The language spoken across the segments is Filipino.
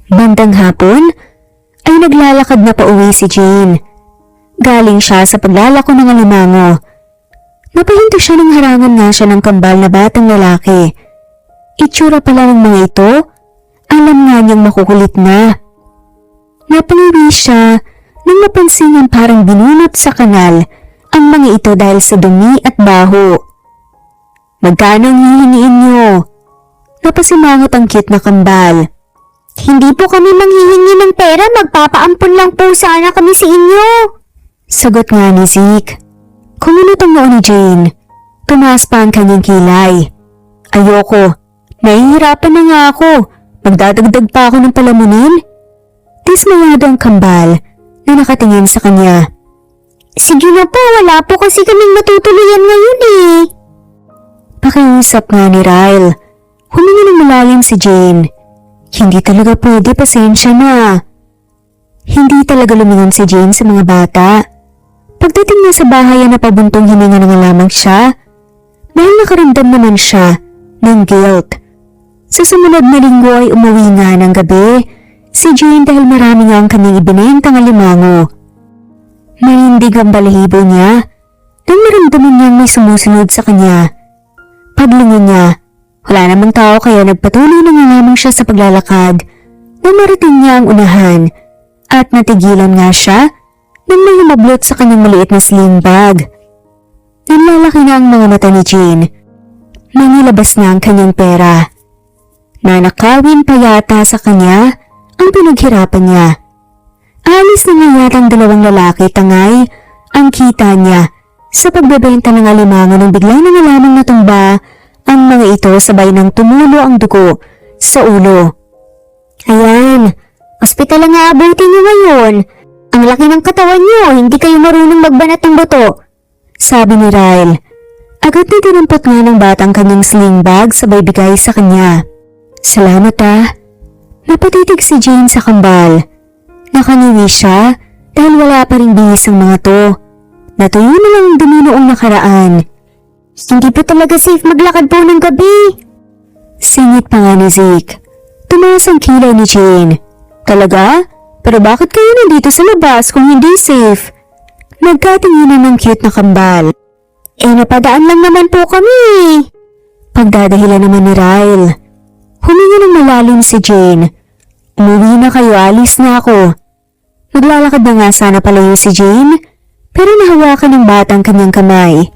Bandang hapon ay naglalakad na pauwi si Jane. Galing siya sa paglalako ng alimango. Napahinto siya nang harangan nga siya ng kambal na batang lalaki. Itsura pala ng mga ito, alam nga niyang makukulit na. Napaliwi siya nang napansin niyang parang binunot sa kanal ang mga ito dahil sa dumi at baho. Magkano ang hihingiin niyo? Napasimangot ang cute na kambal. Hindi po kami manghihingi ng pera, magpapaampon lang po sana kami sa inyo. Sagot nga ni Zeke. Kumunot ang noo ni Jane. Tumaas pa ang kanyang kilay. Ayoko. Nahihirapan na nga ako. Magdadagdag pa ako ng palamunin. Dismayado ang kambal na nakatingin sa kanya. Sige na po, wala po kasi kaming matutuluyan ngayon eh. Pakiusap nga ni Ryle. Humingi ng malalim si Jane. Hindi talaga pwede, pasensya na. Hindi talaga lumingon si Jane sa mga bata. Pagdating niya sa bahay ay napabuntong hininga na nga lamang siya dahil nakaramdam naman siya ng guilt. Sa sumunod na linggo ay umuwi nga ng gabi si Jane dahil marami nga ang kanyang ibinentang alimango. Manindig ang balahibo niya nang maramdaman niyang may sumusunod sa kanya. Paglingon niya, wala namang tao kaya nagpatuloy na nga lamang siya sa paglalakad nang marating niya ang unahan at natigilan nga siya nang may humablot sa kanyang maliit na sling bag. Nanlalaki na ang mga mata ni Jane. Nangilabas na ang kanyang pera. Nanakawin pa yata sa kanya ang pinaghirapan niya. Alis na nga yata ang dalawang lalaki, tangay ang kita niya sa pagbebenta ng alimango nang bigla na nga lamang natumba ang mga ito sabay ng tumulo ang dugo sa ulo. Ayan, ospital ang aabutin niyo ngayon. Ang laki ng katawan niyo, hindi kayo marunong magbanat ng buto. Sabi ni Ryle. Agad na dinampot nga ng batang kanyang sling bag sabay bigay sa kanya. Salamat ah. Napatitig si Jane sa kambal. Nakaniwi siya dahil wala pa rin bihis ang mga to. Natuyo na lang ang dumi noong nakaraan. Hindi pa talaga safe maglakad po ng gabi. Singit pa nga ni Zeke. Tumaas ang kilay ni Jane. Talaga? Pero bakit kayo nandito sa labas kung hindi safe? Nagkatinginan ng cute na kambal. Napadaan lang naman po kami. Pagdadahilan naman ni Ryle. Huminga ng malalim si Jane. Umuwi na kayo, alis na ako. Naglalakad na nga sana palayo si Jane, pero nahawakan ng batang kanyang kamay.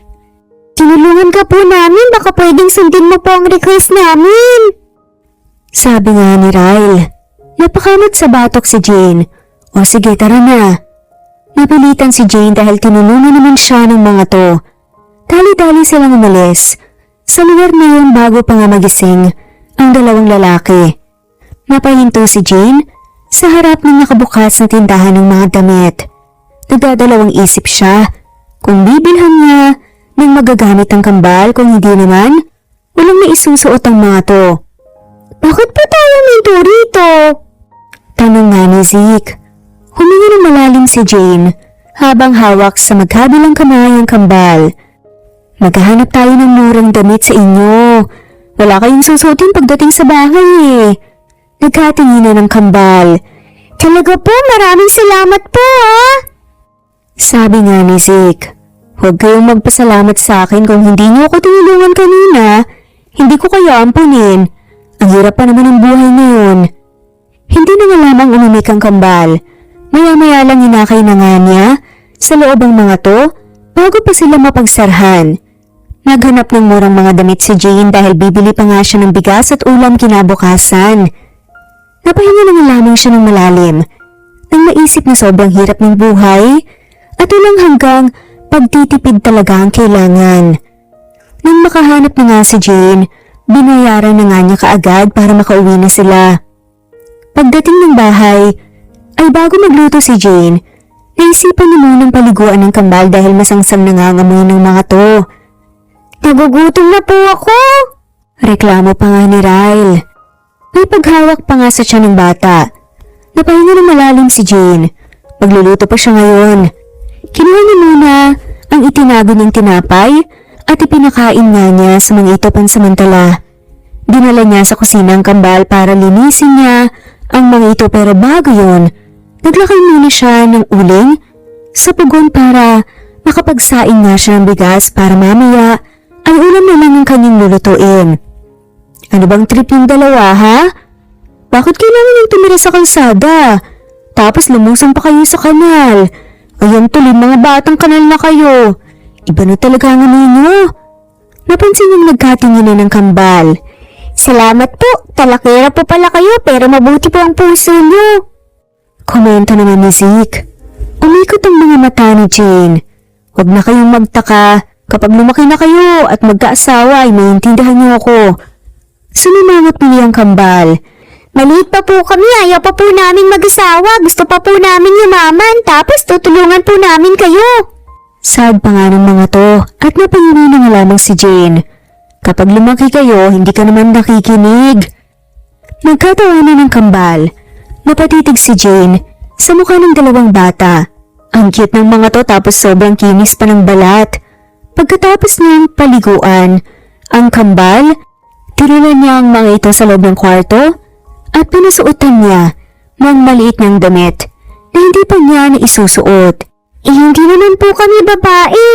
Tinulungan ka po namin, baka pwedeng sundin mo po ang request namin. Sabi nga ni Ryle. Napakamot sa batok si Jane. O sige, tara na. Napilitan si Jane dahil tinulungan naman siya ng mga to. Dali-dali silang umalis. Sa lugar na yun bago pa nga magising ang dalawang lalaki. Napahinto si Jane sa harap ng nakabukas na tindahan ng mga damit. Nagdadalawang isip siya kung bibilhan niya ng magagamit ang kambal, kung hindi naman walang maisusuot ang mga to. Bakit pa tayo minto rito? Tanong nga ni Zeke. Humingi ng malalim si Jane habang hawak sa magkabilang kamay ang kambal. Maghahanap tayo ng murang damit sa inyo. Wala kayong susutin pagdating sa bahay eh. Nagkatinginan ng kambal. Talaga po, maraming salamat po ah. Sabi nga ni Zeke. Huwag kayong magpasalamat sa akin kung hindi niyo ako tinulungan kanina. Hindi ko kayo ampunin. Ang hirap pa naman ang buhay ngayon. Hindi na nga lamang umimik ang kambal. Maya-maya lang hinakay na nga niya sa loob ang mga to bago pa sila mapagsarhan. Naghanap ng murang mga damit si Jane dahil bibili pa nga siya ng bigas at ulam kinabukasan. Napahinga na nga lamang siya ng malalim nang maisip na sobrang hirap ng buhay at walang hanggang pagtitipid talaga ang kailangan. Nang makahanap na nga si Jane, binayaran na nga niya kaagad para makauwi na sila. Pagdating ng bahay, ay bago magluto si Jane, naisipan niya munang paliguan ng kambal dahil masangsang nangangamoy ng mga to. Nagugutom na po ako. Reklamo pa nga ni Ryle. May paghawak pa nga sa tiyan ng bata. Napahinga ng malalim si Jane. Magluluto pa siya ngayon. Kinuha niya muna ang itinago niyang tinapay at ipinakain nga niya sa mga ito pansamantala. Dinala niya sa kusina ang kambal para linisin niya ang mga ito pero bago yun, naglakay muna siya ng uling sa pugon para makapagsaing nga siya ng bigas para mamaya ay ulam na lang ang kanyang lulutuin. Ano bang trip yung dalawa ha? Bakit kailangan yung tumira sa kalsada? Tapos lumusong pa kayo sa kanal. Ayan tuloy mga batang kanal na kayo. Iba na talaga ang ninyo. Napansin yung nagkatinginan ng kambal. Salamat po, talakera po pala kayo pero mabuti po ang puso niyo. Komento naman ni Zeke. Umikot ang mga mata ni Jane. Huwag na kayong magtaka. Kapag lumaki na kayo at magkaasawa ay maintindihan niyo ako. Sumimangot muli ang kambal. Maliit pa po kami, ayaw pa po namin mag-asawa, gusto pa po namin yumaman, tapos tutulungan po namin kayo. Sad pa nga ng mga to at napangini na nga lamang si Jane. Kapag lumaki kayo, hindi ka naman nakikinig. Nagkatawanan ng kambal. Napatitig si Jane sa mukha ng dalawang bata. Ang cute ng mga to tapos sobrang kinis pa ng balat. Pagkatapos niyang paliguan, ang kambal, tinulan niya ang mga ito sa loob ng kwarto at pinasuotan niya ng maliit niyang damit na hindi pa niya naisusuot. Hindi naman po kami babae.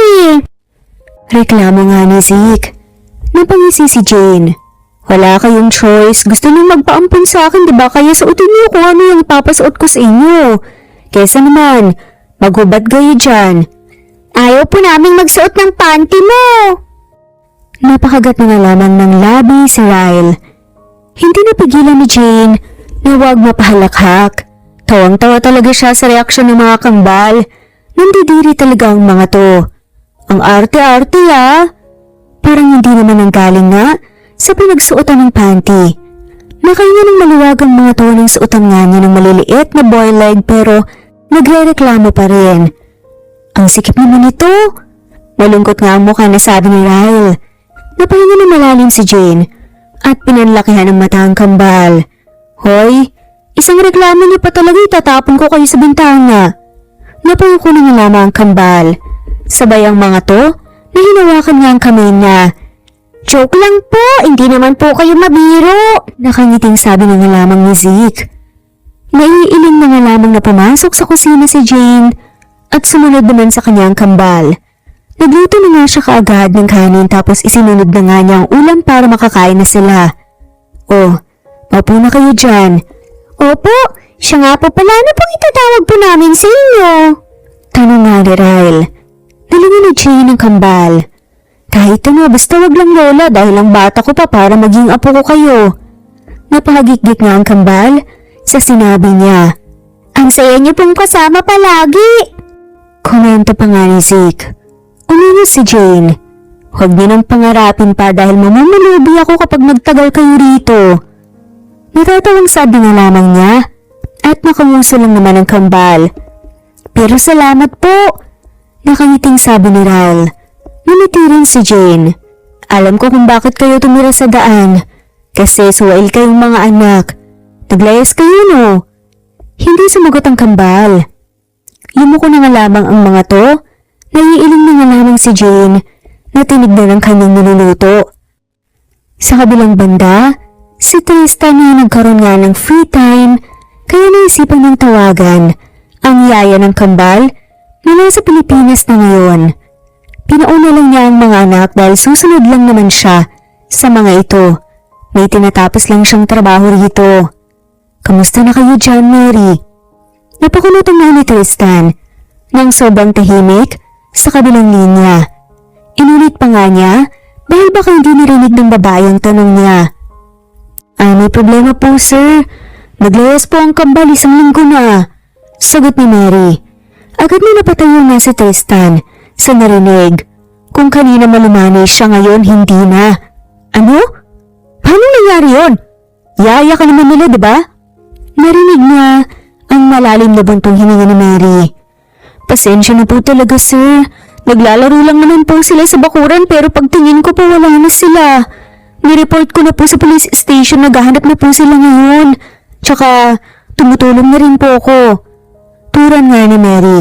Reklamo nga ni Zeke. Napangisi si Jane. Wala kayong choice. Gusto niyong magpaampun sa akin, diba? Kaya suotin niyo kung ano yung ipapasuot ko sa inyo. Kesa naman, maghubad kayo dyan. Ayaw po naming magsuot ng panty mo. Napakagat na nga lamang ng labi si Ryle. Hindi napigilan ni Jane na huwag mapahalakhak. Tawang-tawa talaga siya sa reaksyon ng mga kambal. Nandidiri talaga ang mga to. Ang arte-arte Parang hindi naman ang galing nga sa pinagsuotan ng panty. Nakahinga ng maluwag ang mga to ng suotan nga niya ng maliliit na boy leg pero nagre-reklamo pa rin. Ang sikip naman ito. Malungkot nga ang mukha na sabi ni Ryle. Napahinga ng malalim si Jane at pinanlakihan ng mata ang kambal. Hoy, isang reklamo niyo pa talaga itatapon ko kayo sa bintana. Napahinga ko na nga lamang ang kambal. Sabay ang mga to na hinawakan nga ang kamay niya. Joke lang po, hindi naman po kayo mabiro. Nakangiting sabi na nga lamang ni Zeke. Naiiling na nga lamang na pumasok sa kusina si Jane at sumunod naman sa kanyang kambal. Nagluto na nga siya kaagad ng kanin tapos isinunod na nga niya ang ulam para makakain na sila. Oh, paupo na kayo dyan. Opo, siya nga po pala na pong itatawag po namin sa inyo. Tanong nga ni Ryle. Nalingin ni Jane ang kambal. Kahit ano, basta wag lang lola dahil ang bata ko pa para maging apo ko kayo. Napahagikgik nga ang kambal sa sinabi niya. Ang saya niyo pong kasama palagi. Komento pa nga ni Zeke. Umiwas si Jane. Huwag niyo nang pangarapin pa dahil mamamalubi ako kapag magtagal kayo rito. Natatawang sabi nga lamang niya at nakanguso lang naman ang kambal. Pero salamat po. Nakangiting sabi ni Ryle. Ngumiti rin si Jane. Alam ko kung bakit kayo tumira sa daan. Kasi suwail kayong mga anak. Naglayas kayo no? Hindi sumagot ang kambal. Yumuko na nga lamang ang mga to. Naiiling na nga lamang si Jane na tinignan ang kanyang niluluto. Sa kabilang banda, si Tristan na nagkaroon nga ng free time kaya naisipan niyang tawagan ang yaya ng kambal na nasa Pilipinas na ngayon. Pinauna lang niya ang mga anak dahil susunod lang naman siya sa mga ito. May tinatapos lang siyang trabaho rito. Kamusta na kayo dyan, Mary? Napakulutang na ni Tristan nang sobrang tahimik sa kabilang linya. Inulit pa nga niya dahil baka hindi narinig ng babae ang tanong niya. May problema po sir. Naglayas po ang kambal 1 linggo na. Sagot ni Mary. Agad na napatayo nga si Tristan sa narinig. Kung kanina malumanay siya ngayon, hindi na. Ano? Paano nangyari yun? Yaya ka naman nila, diba? Narinig niya ang malalim na buntong hininga ni Mary. Pasensya na po talaga sir. Naglalaro lang naman po sila sa bakuran pero pagtingin ko po wala na sila. Nireport ko na po sa police station, naghahanap na po sila ngayon. Tsaka tumutulong na rin po ako. Turan nga ni Mary.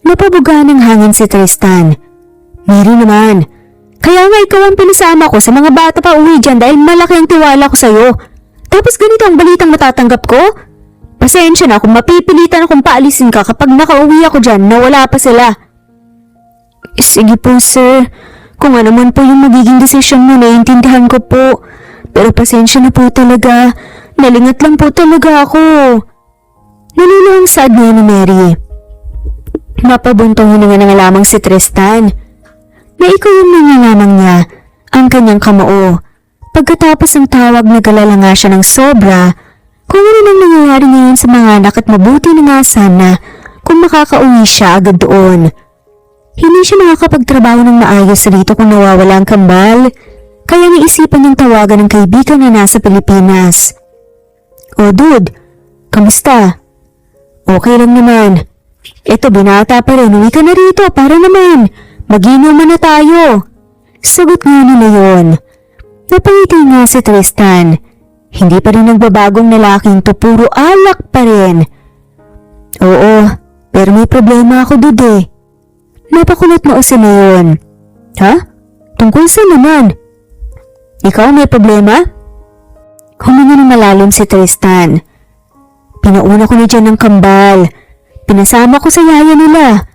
Napabuga ng hangin si Tristan. Mary naman. Kaya nga ikaw ang pinasama ko sa mga bata pa uwi dyan dahil malaki ang tiwala ko sa'yo. Tapos ganito ang balitang matatanggap ko? Pasensya na kung mapipilitan akong paalisin ka kapag nakauwi ako dyan na wala pa sila. Sige po, sir. Kung ano man po yung magiging desisyon mo, naiintindihan ko po. Pero pasensya na po talaga. Nalingat lang po talaga ako. Naluluhang saad niya ni Mary. Mapabuntong hininga na lamang si Tristan. Naiko yung nangalamang niya ang kanyang kamao. Pagkatapos ng tawag, nagalala nga siya ng sobra kung ano nang nangyayari ngayon sa mga anak at mabuti na nga sana kung makakauwi siya agad doon. Hindi siya makakapagtrabaho ng maayos rito kung nawawala ang kambal, kaya naisipan niyang tawagan ng kaibigan na nasa Pilipinas. "O dude, kamusta?" "Okay lang naman. Eto, binata pa rin, uwi ka na rito para naman mag-inuman na tayo." Sagot nga nila yun. Napangiti nga si Tristan. Hindi pa rin nagbabagong lalaking to, puro alak pa rin. "Oo, pero may problema ako dude eh." Napakulot na usin na yun. "Ha? Tungkol saan naman? Ikaw may problema?" Huminga ng malalim si Tristan. "Pinauna ko na dyan ng kambal. Pinasama ko sa yaya nila.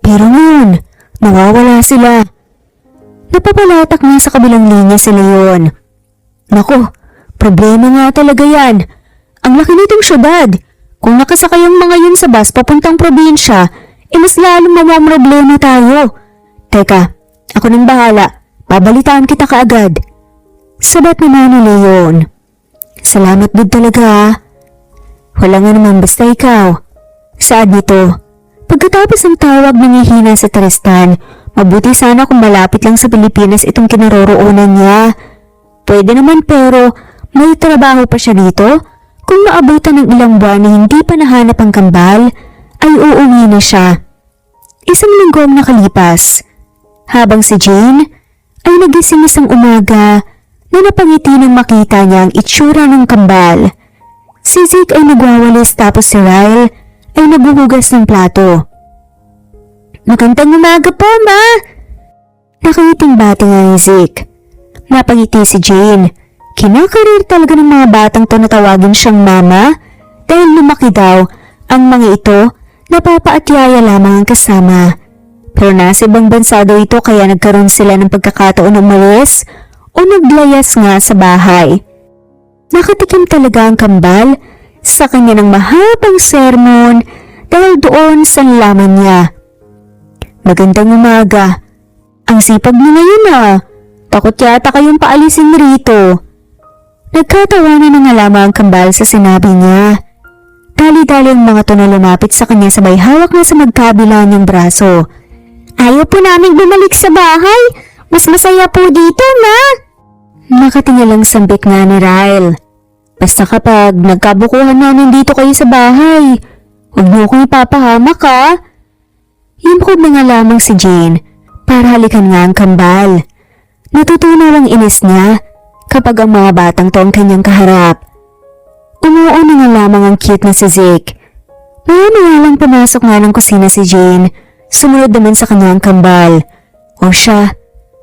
Pero ngayon, nawawala sila." Napapalatak nga sa kabilang linya si Leon. "Naku, problema nga talaga yan. Ang laki nitong syudad. Kung nakasakay ang mga yun sa bus papuntang probinsya, mas lalong mamamroblema tayo. Teka, ako nang bahala. Babalitaan kita kaagad." Sabat naman ni Leon. "Salamat din talaga ha. Wala nga naman basta ikaw." Saad nito. Pagkatapos ng tawag, nangihina sa Tristan. Mabuti sana kung malapit lang sa Pilipinas itong kinaroroonan niya. Pwede naman pero may trabaho pa siya dito. Kung maabutan ng ilang buwan na hindi pa nahanap ang kambal, ay uuwi na siya. Isang linggo ang nakalipas. Habang si Jane ay nagising isang umaga na napangiti nang makita niya ang itsura ng kambal. Si Zeke ay nagwawalis tapos si Ryle ay naghuhugas ng plato. "Magandang umaga po, Ma!" Nakangiting bata nga ni Zeke. Napangiti si Jane. Kinakarir talaga ng mga batang to na tawagin siyang mama dahil lumaki daw ang mga ito, napapaatyaya lamang ang kasama. Pero nasa ibang bansa daw ito kaya nagkaroon sila ng pagkakataon na umalis o naglayas nga sa bahay. Nakatikim talaga ang kambal sa kanya ng mahabang sermon dahil doon sa nalaman niya. "Magandang umaga. Ang sipag niyo ngayon ah. Takot yata kayong paalisin rito." Nagkatawanan na nga lamang ang kambal sa sinabi niya. Dali-dali ang mga to na lumapit sa kanya sabay hawak na sa magkabila niyang braso. "Ayaw po namin bumalik sa bahay. Mas masaya po dito, Ma." Nakatingalang sambit nga ni Ryle. "Basta kapag nagkabukuhan namin dito kayo sa bahay, huwag niyo akong ipapahamak ha." Yumkod na nga lamang si Jane para halikan nga ang kambal. Natutunaw ang inis niya kapag ang mga batang to ang kanyang kaharap. Umuo na nga lamang ang cute na si Zeke. Maya-maya lang pumasok nga ng kusina si Jane. Sumunod naman sa kanyang kambal. "O siya,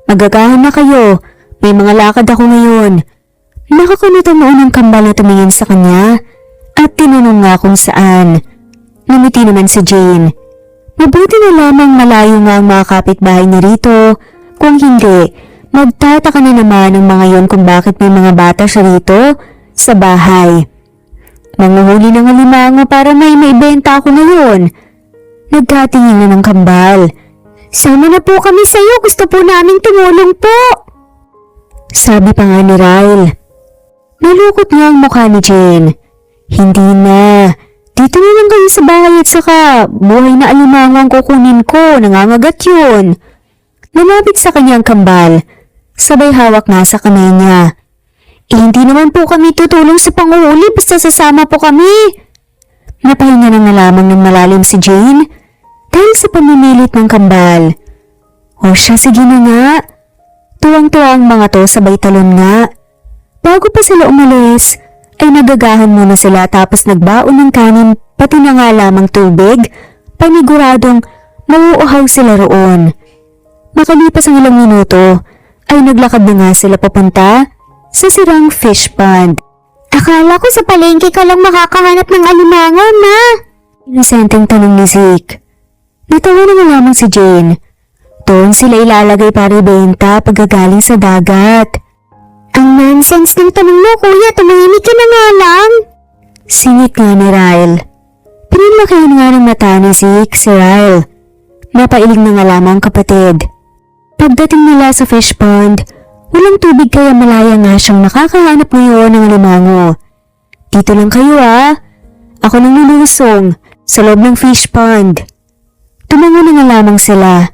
magagahan na kayo. May mga lakad ako ngayon." Nakakunot ang noon ng kambal na tumingin sa kanya at tinanong nga kung saan. Ngumiti naman si Jane. Mabuti na lamang malayo nga ang mga kapitbahay niya rito. Kung hindi, magtataka na naman ang mga yon kung bakit may mga bata siya rito sa bahay. "Nanguhuli ng alimango para may maibenta ako ngayon." Nagkatingin na ng kambal. "Sama na po kami sa iyo, gusto po naming tumulong po." Sabi pa nga ni Ryle. Nalukot nga ang mukha ni Jane. "Hindi na. Dito na lang kayo sa bahay at saka buhay na alimango ang kukunin ko, nangangagat yun." Lumapit sa kanyang kambal. Sabay hawak nga sa kamay niya. Hindi naman po kami tutulong sa panguhuli basta sasama po kami." Napahinga na nga lamang ng malalim si Jane dahil sa pamimilit ng kambal. "O siya, sige na nga." Tuwang-tuwa ang mga to sabay talon nga. Bago pa sila umalis, ay nagagahan muna sila tapos nagbaon ng kanin pati na nga lamang tubig, paniguradong mauuhaw sila roon. Makalipas ang ilang minuto, ay naglakad na nga sila papunta sa sirang fish pond. Akala ko sa palengke ka lang makakahanap ng alimango, Ma. Inosenteng tanong ni Zeke. Natawa na nga lamang si Jane. Doon sila ilalagay para ibenta pagkagaling sa dagat. Ang nonsense ng tanong mo, Kuya. Tumahimik ka na nga lang. Singit nga ni Ryle. Pinalakihan nga ng mata ni Zeke si Ryle. Mapailing na nga lamang kapatid. Pagdating nila sa fish pond, walang tubig kaya malaya nga siyang nakakahanap ngayon ng alimango. Dito lang kayo Ako nang lulusong sa loob ng fish pond. Tumango na nga lamang sila.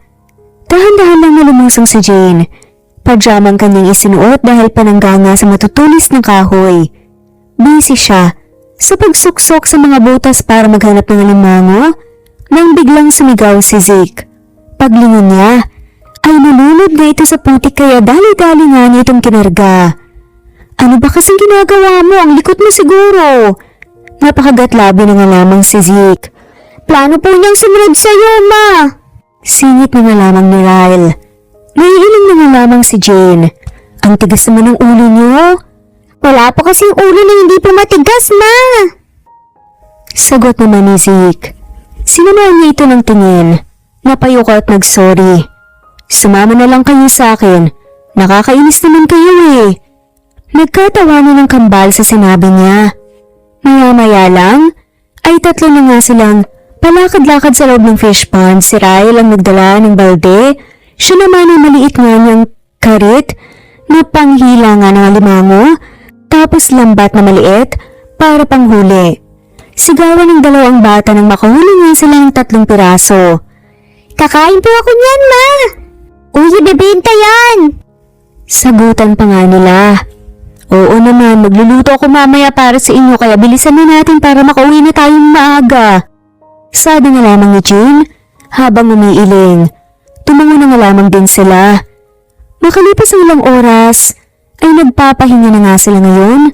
Dahan-dahan lang na lumusong si Jane. Pajamang kanyang isinuot dahil panangganga sa matutulis ng kahoy. Busy siya sa pagsuksok sa mga butas para maghanap ng alimango nang biglang sumigaw si Zeke. Paglingon niya, ay nalunod na ito sa putik kaya dali-dali nga niya itong kinarga. Ano ba kasing ginagawa mo? Ang likot mo siguro. Napakagatlabi na nga lamang si Zeke. Plano po niyang sumunod sa'yo, Ma. Singit na nga lamang ni Ryle. Naiiling na nga lamang si Jane. Ang tigas naman ng ulo niyo. Wala pa kasing ulo na hindi po matigas, Ma. Sagot naman ni Zeke. Sinamahan niya ito ng tingin. Napayuko at nagsorry. Sumama na lang kayo sa akin. Nakakainis naman kayo Nagkatawanan ng kambal sa sinabi niya. Maya-maya lang, ay tatlo na nga silang palakad-lakad sa loob ng fish pond. Si Ryle ang nagdala ng balde. Siya naman ay maliit nga niyang karit na panghila nga ng alimango, tapos lambat na maliit para panghuli. Sigawan ng dalawang bata nang makahuli nga sila ng 3 piraso. Kakain po ako niyan, Ma. Uy, ibebenta yan. Sagutan pa nga nila. Oo naman, magluluto ako mamaya para sa inyo kaya bilisan na natin para makauwi na tayong maaga. Sabi nga lamang ni Jane habang umiiling. Tumango na nga lamang din sila. Makalipas ang ilang oras ay nagpapahinga na nga sila ngayon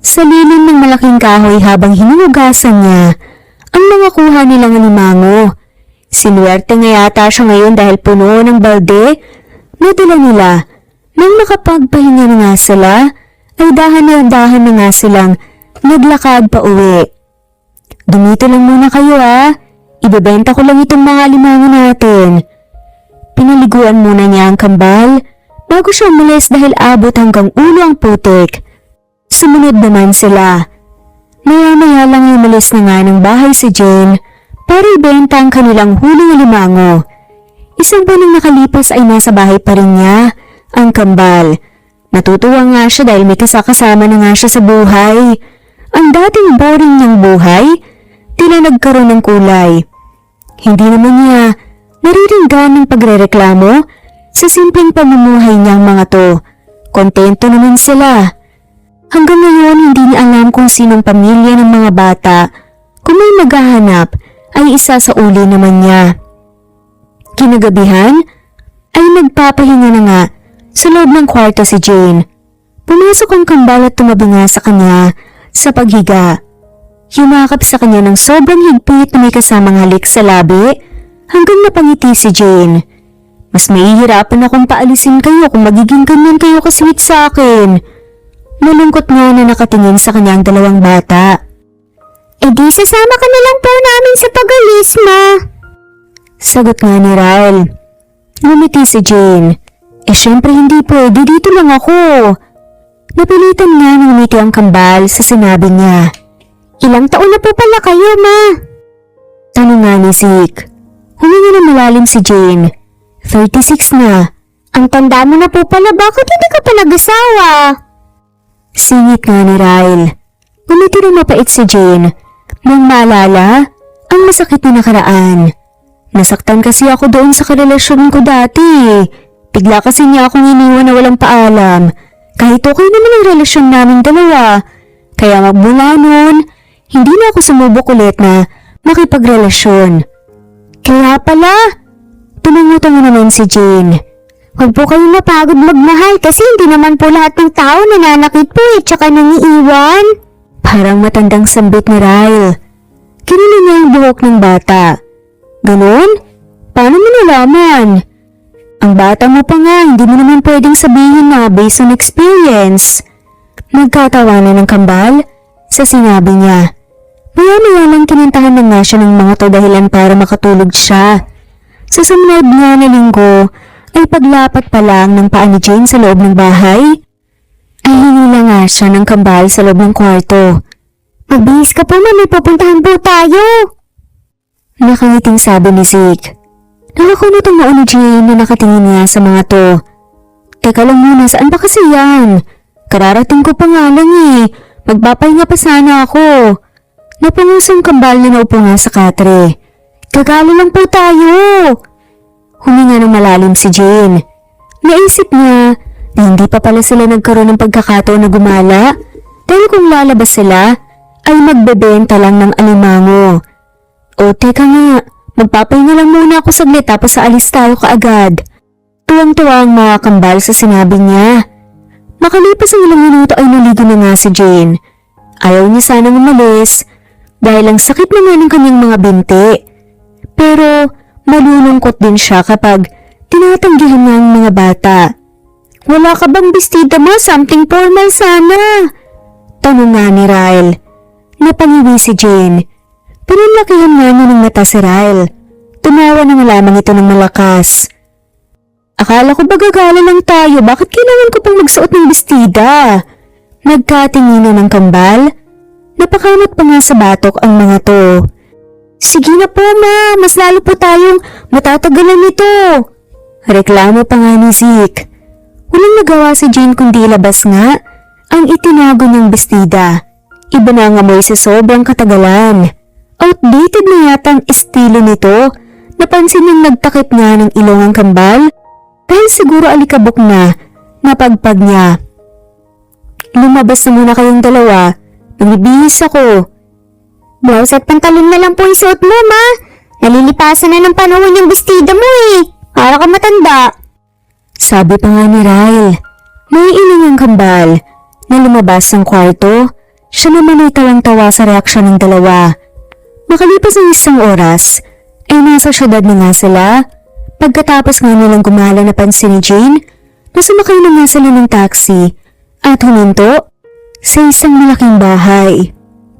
sa lilim ng malaking kahoy habang hinuhugasan niya ang mga kuha nilang alimango. Sinuwerte nga yata siya ngayon dahil puno ng balde na dala nila. Nang makapagpahinga na nga sila, ay dahan na nga silang naglakad pa uwi. Dumito lang muna kayo Ibebenta ko lang itong mga alimango natin. Pinaliguan muna niya ang kambal bago siya umalis dahil abot hanggang ulo ang putik. Sumunod naman sila. Maya-maya lang ay umalis na nga ng bahay si Jane para ibenta ang kanilang huling alimango. Isang buwan nang nakalipas ay nasa bahay pa rin niya ang kambal. Natutuwa nga siya dahil may kasakasama na nga siya sa buhay. Ang dating boring niyang buhay, tila nagkaroon ng kulay. Hindi naman niya nariringgan ng pagrereklamo sa simpleng pamumuhay niyang mga to. Kontento naman sila. Hanggang ngayon hindi niya alam kung sinong pamilya ng mga bata. Kung may maghahanap ay isa sa uli naman niya. Kinagabihan ay nagpapahinga na nga sa loob ng kwarto si Jane. Pumasok ang kambal at tumabi nga sa kanya sa paghiga. Yumakap sa kanya ng sobrang higpit na may kasamang halik sa labi hanggang napangiti si Jane. Mas mahihirapan akong paalisin kayo kung magiging ganyan kayo kasweet sa akin. Malungkot nga na nakatingin sa kanyang dalawang bata. Di sasama ka na lang po namin sa pag-alis, Ma. Sagot nga ni Ryle. Ngumiti si Jane. Syempre hindi pwede, dito lang ako. Napilitan nga ng ngumiti ang kambal sa sinabi niya. Ilang taon na po pala kayo, Ma? Tanong nga ni Zeke. Huminga na malalim si Jane. 36 na. Ang tanda mo na po pala, bakit hindi ka pa nag-asawa? Singit nga ni Ryle. Ngumiti na mapait si Jane nang maalala ang masakit na nakaraan. Nasaktan kasi ako doon sa karelasyon ko dati. Bigla kasi niya akong iniwan na walang paalam. Kahit okay naman ang relasyon namin dalawa. Kaya magmula noon, hindi na ako sumubok ulit na makipagrelasyon. Kaya pala, tumangutan mo naman si Jane. Huwag po kayong mapagod magmahal kasi hindi naman po lahat ng tao nananakit po tsaka nangiiwan. Parang matandang sambit ni Ryle. Kinuli niya ang buhok ng bata. Ganon? Paano mo nalaman? Ang bata mo pa nga, hindi mo naman pwedeng sabihin na based on experience. Nagkatawanan ng kambal sa sinabi niya. Maya-maya lang kinantahan na nga siya ng mga to dahilan para makatulog siya. Sa sumunod nga na linggo ay paglapat pa lang ng paa ni Jane sa loob ng bahay, ay hinila nga siya ng kambal sa loob ng kwarto. Magbihis ka po, ma, may pupuntahan po tayo. Nakangiting sabi ni Zeke. Nakakunot ang noo ni Jane na nakatingin niya sa mga to. Teka lang muna, saan ba kasi yan? Kararating ko pa nga lang eh. Magpapahinga pa sana ako. Napangusong kambal na naupo nga sa katre. Kagalo lang po tayo. Huminga ng malalim si Jane. Naisip niya na hindi pa pala sila nagkaroon ng pagkakataon na gumala dahil kung lalabas sila ay magbebenta lang ng alimango. O teka nga, magpapahinga lang muna ako saglit tapos aalis tayo kaagad. Tuwang-tuwa ang mga kambal sa sinabi niya. Makalipas ang ilang minuto ay naligo na nga si Jane. Ayaw niya sanang umalis dahil ang sakit na nga ng kanyang mga binti. Pero malulungkot din siya kapag tinatanggihan nga ang mga bata. Wala ka bang bestida mo? Something formal sana. Tanong nga ni Ryle. Napangiwi si Jane. Pinanlakihan nga niya ng mata si Ryle. Tumawa na nga lamang ito ng malakas. Akala ko ba gagala lang tayo? Bakit kailangan ko pang magsuot ng bestida? Nagkatinginan ng kambal. Napakamot pa nga sa batok ang mga to. Sige na po ma, mas lalo po tayong matatagalan nito. Reklamo pa nga ni Zeke. Walang nagawa si Jane kundi ilabas nga ang itinago niyang bestida. Iba na ang amoy sa sobrang katagalan. Outdated na yata ang estilo nito. Napansin niyang nagtakip nga ng ilong ang kambal. Dahil siguro alikabok na napagpag niya. Lumabas na muna kayong dalawa. Nagbibihis ako. Blouse at pantalon na lang po yung suot mo, ma. Nalilipasan na ng panahon yung bestida mo eh. Para ka matanda. Sabi pa nga ni Ryle. May iling ang kambal na lumabas ng kwarto. Siya naman ay tawang-tawa sa reaksyon ng dalawa. Makalipas ang isang oras, ay nasa syudad na nga sila. Pagkatapos nga nilang gumala napansin ni Jane na sumakay na nga sila ng taxi at huminto sa isang malaking bahay.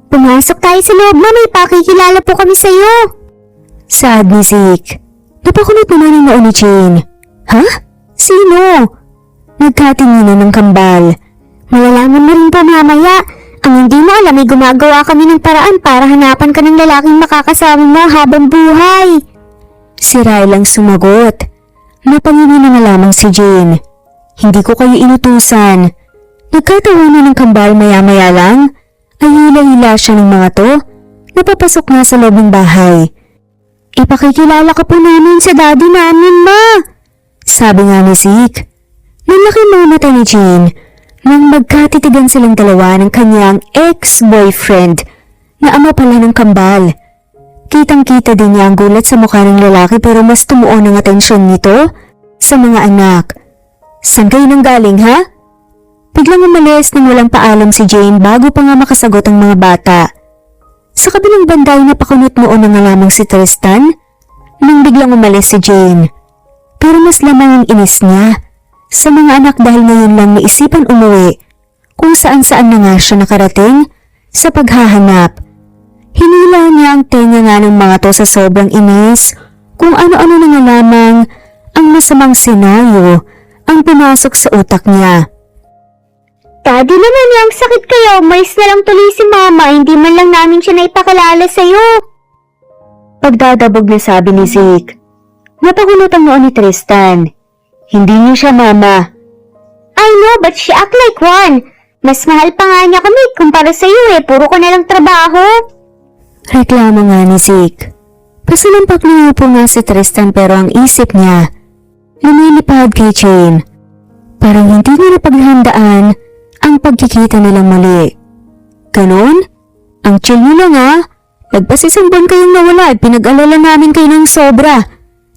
Pumasok tayo sa loob, ma. May pakikilala po kami sa'yo. Saad ni Zeke. Napakunot naman ang noo ni Jane. Ha? Sino? Nagkatinginan ng kambal. Malalaman mo rin po mamaya. Ang hindi mo alam ay gumagawa kami ng paraan para hanapan ka ng lalaking makakasama mo habang buhay. Si Ryle ang sumagot. Napangingin na lamang si Jane. Hindi ko kayo inutusan. Nagkatawanan ng kambal maya-maya lang ay hila-hila siya ng mga to. Napapasok nga sa loob ng bahay. Ipakikilala ka po namin sa daddy namin, ma. Sabi nga ni Zeke. Nalaki mga mata ni Jane nang magkatitigan silang dalawa ng kanyang ex-boyfriend na ama pala ng kambal. Kitang-kita din niya ang gulat sa mukha ng lalaki pero mas tumuon ang atensyon nito sa mga anak. Saan kayo nang galing, ha? Biglang umalis nang walang paalam si Jane bago pa nga makasagot ang mga bata. Sa kabilang banda ay napakunot noon na nga lamang si Tristan nang biglang umalis si Jane. Pero mas lamang ang inis niya sa mga anak dahil ngayon lang naisipan umuwi kung saan-saan na nga siya nakarating sa paghahanap. Hinila niya ang tenga nga ng mga to sa sobrang inis kung ano-ano na nga lamang ang masamang senaryo ang pumasok sa utak niya. Daddy naman, yung sakit kayo. Umalis na lang tuloy si mama. Hindi man lang namin siya naipakilala sa'yo. Pagdadabog na sabi ni Zeke. Napakulot ang noo ni Tristan. Hindi niya siya mama. I know, but she act like one. Mas mahal pa nga niya kami kumpara sa'yo eh. Puro ko na lang trabaho. Reklamo nga ni Zeke. Pasalampak na po nga si Tristan pero ang isip niya lumilipad kay Jane. Parang hindi niya napaghandaan ang pagkikita nilang muli. Ganon? Ang chill nyo lang ha? Nagpasisang buwan kayong nawala at pinag-alala namin kayo ng sobra.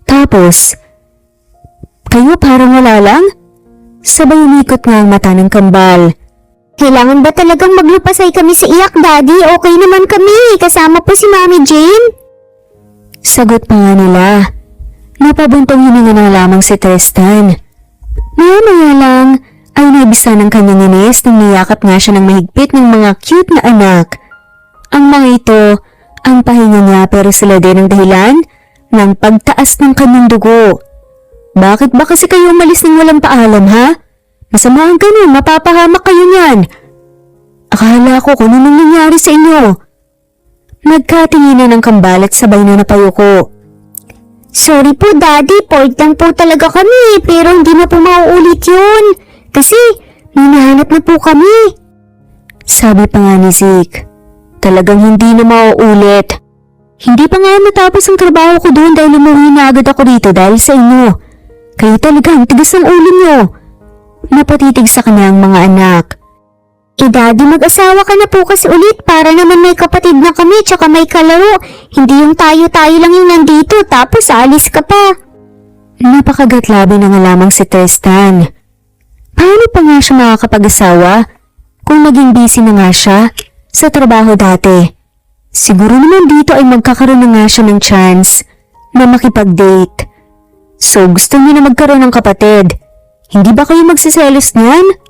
Tapos, kayo parang wala lang? Sabay umikot nga ang mata ng kambal. Kailangan ba talagang maglupasay kami sa iyak, Daddy? Okay naman kami. Kasama po si Mami Jane. Sagot pa nga nila. Napabuntong hininga na lamang si Tristan. Maya-maya lang ay nabisa ng kanyang inis nang niyakap nga siya ng mahigpit ng mga cute na anak. Ang mga ito ang pahinga niya pero sila din ang dahilan ng pagtaas ng kanyang dugo. Bakit ba kasi kayo umalis ng walang paalam ha? Masama ang ganun, mapapahamak kayo niyan. Akala ko kung anong nangyari sa inyo. Nagkatinginan ng kambal at sabay na napayuko. Sorry po Daddy, point lang po talaga kami pero hindi na po mauulit yun. Kasi hinahanap na po kami. Sabi pa nga ni Zeke, talagang hindi na mauulit. Hindi pa nga natapos ang trabaho ko doon dahil umuwi na agad ako dito dahil sa inyo. Kayo talaga ang tigas ng ulo nyo. Napatitig sa kanyang mga anak. Daddy, mag-asawa ka na po kasi ulit para naman may kapatid na kami tsaka may kalaro. Hindi yung tayo-tayo lang yung nandito tapos alis ka pa. Napakagatlabi na nga lamang si Tristan. Paano pa nga siya makakapag-asawa kung naging busy na nga siya sa trabaho dati? Siguro naman dito ay magkakaroon na nga siya ng chance na makipag-date. So gusto niya na magkaroon ng kapatid. Hindi ba kayo magsiselos niyan?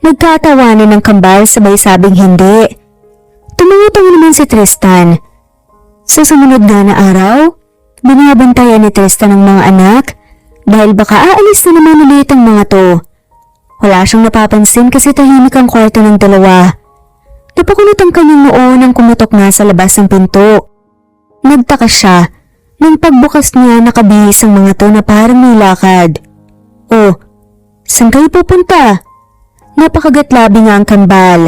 Nagkatawanan ng kambal sabay sabing hindi. Tumungo naman si Tristan. Sa sumunod nga na araw, binabantayan ni Tristan ang mga anak dahil baka aalis na naman ulit ang mga to. Wala siyang napapansin kasi tahimik ang kwarto ng dalawa. Napakunot ang kanyang noo nang kumutok nga sa labas ng pinto. Nagtaka siya nang pagbukas niya nakabihis ang mga to na parang may lakad. Oh, saan kayo pupunta? Napakagatlabi nga ang kambal.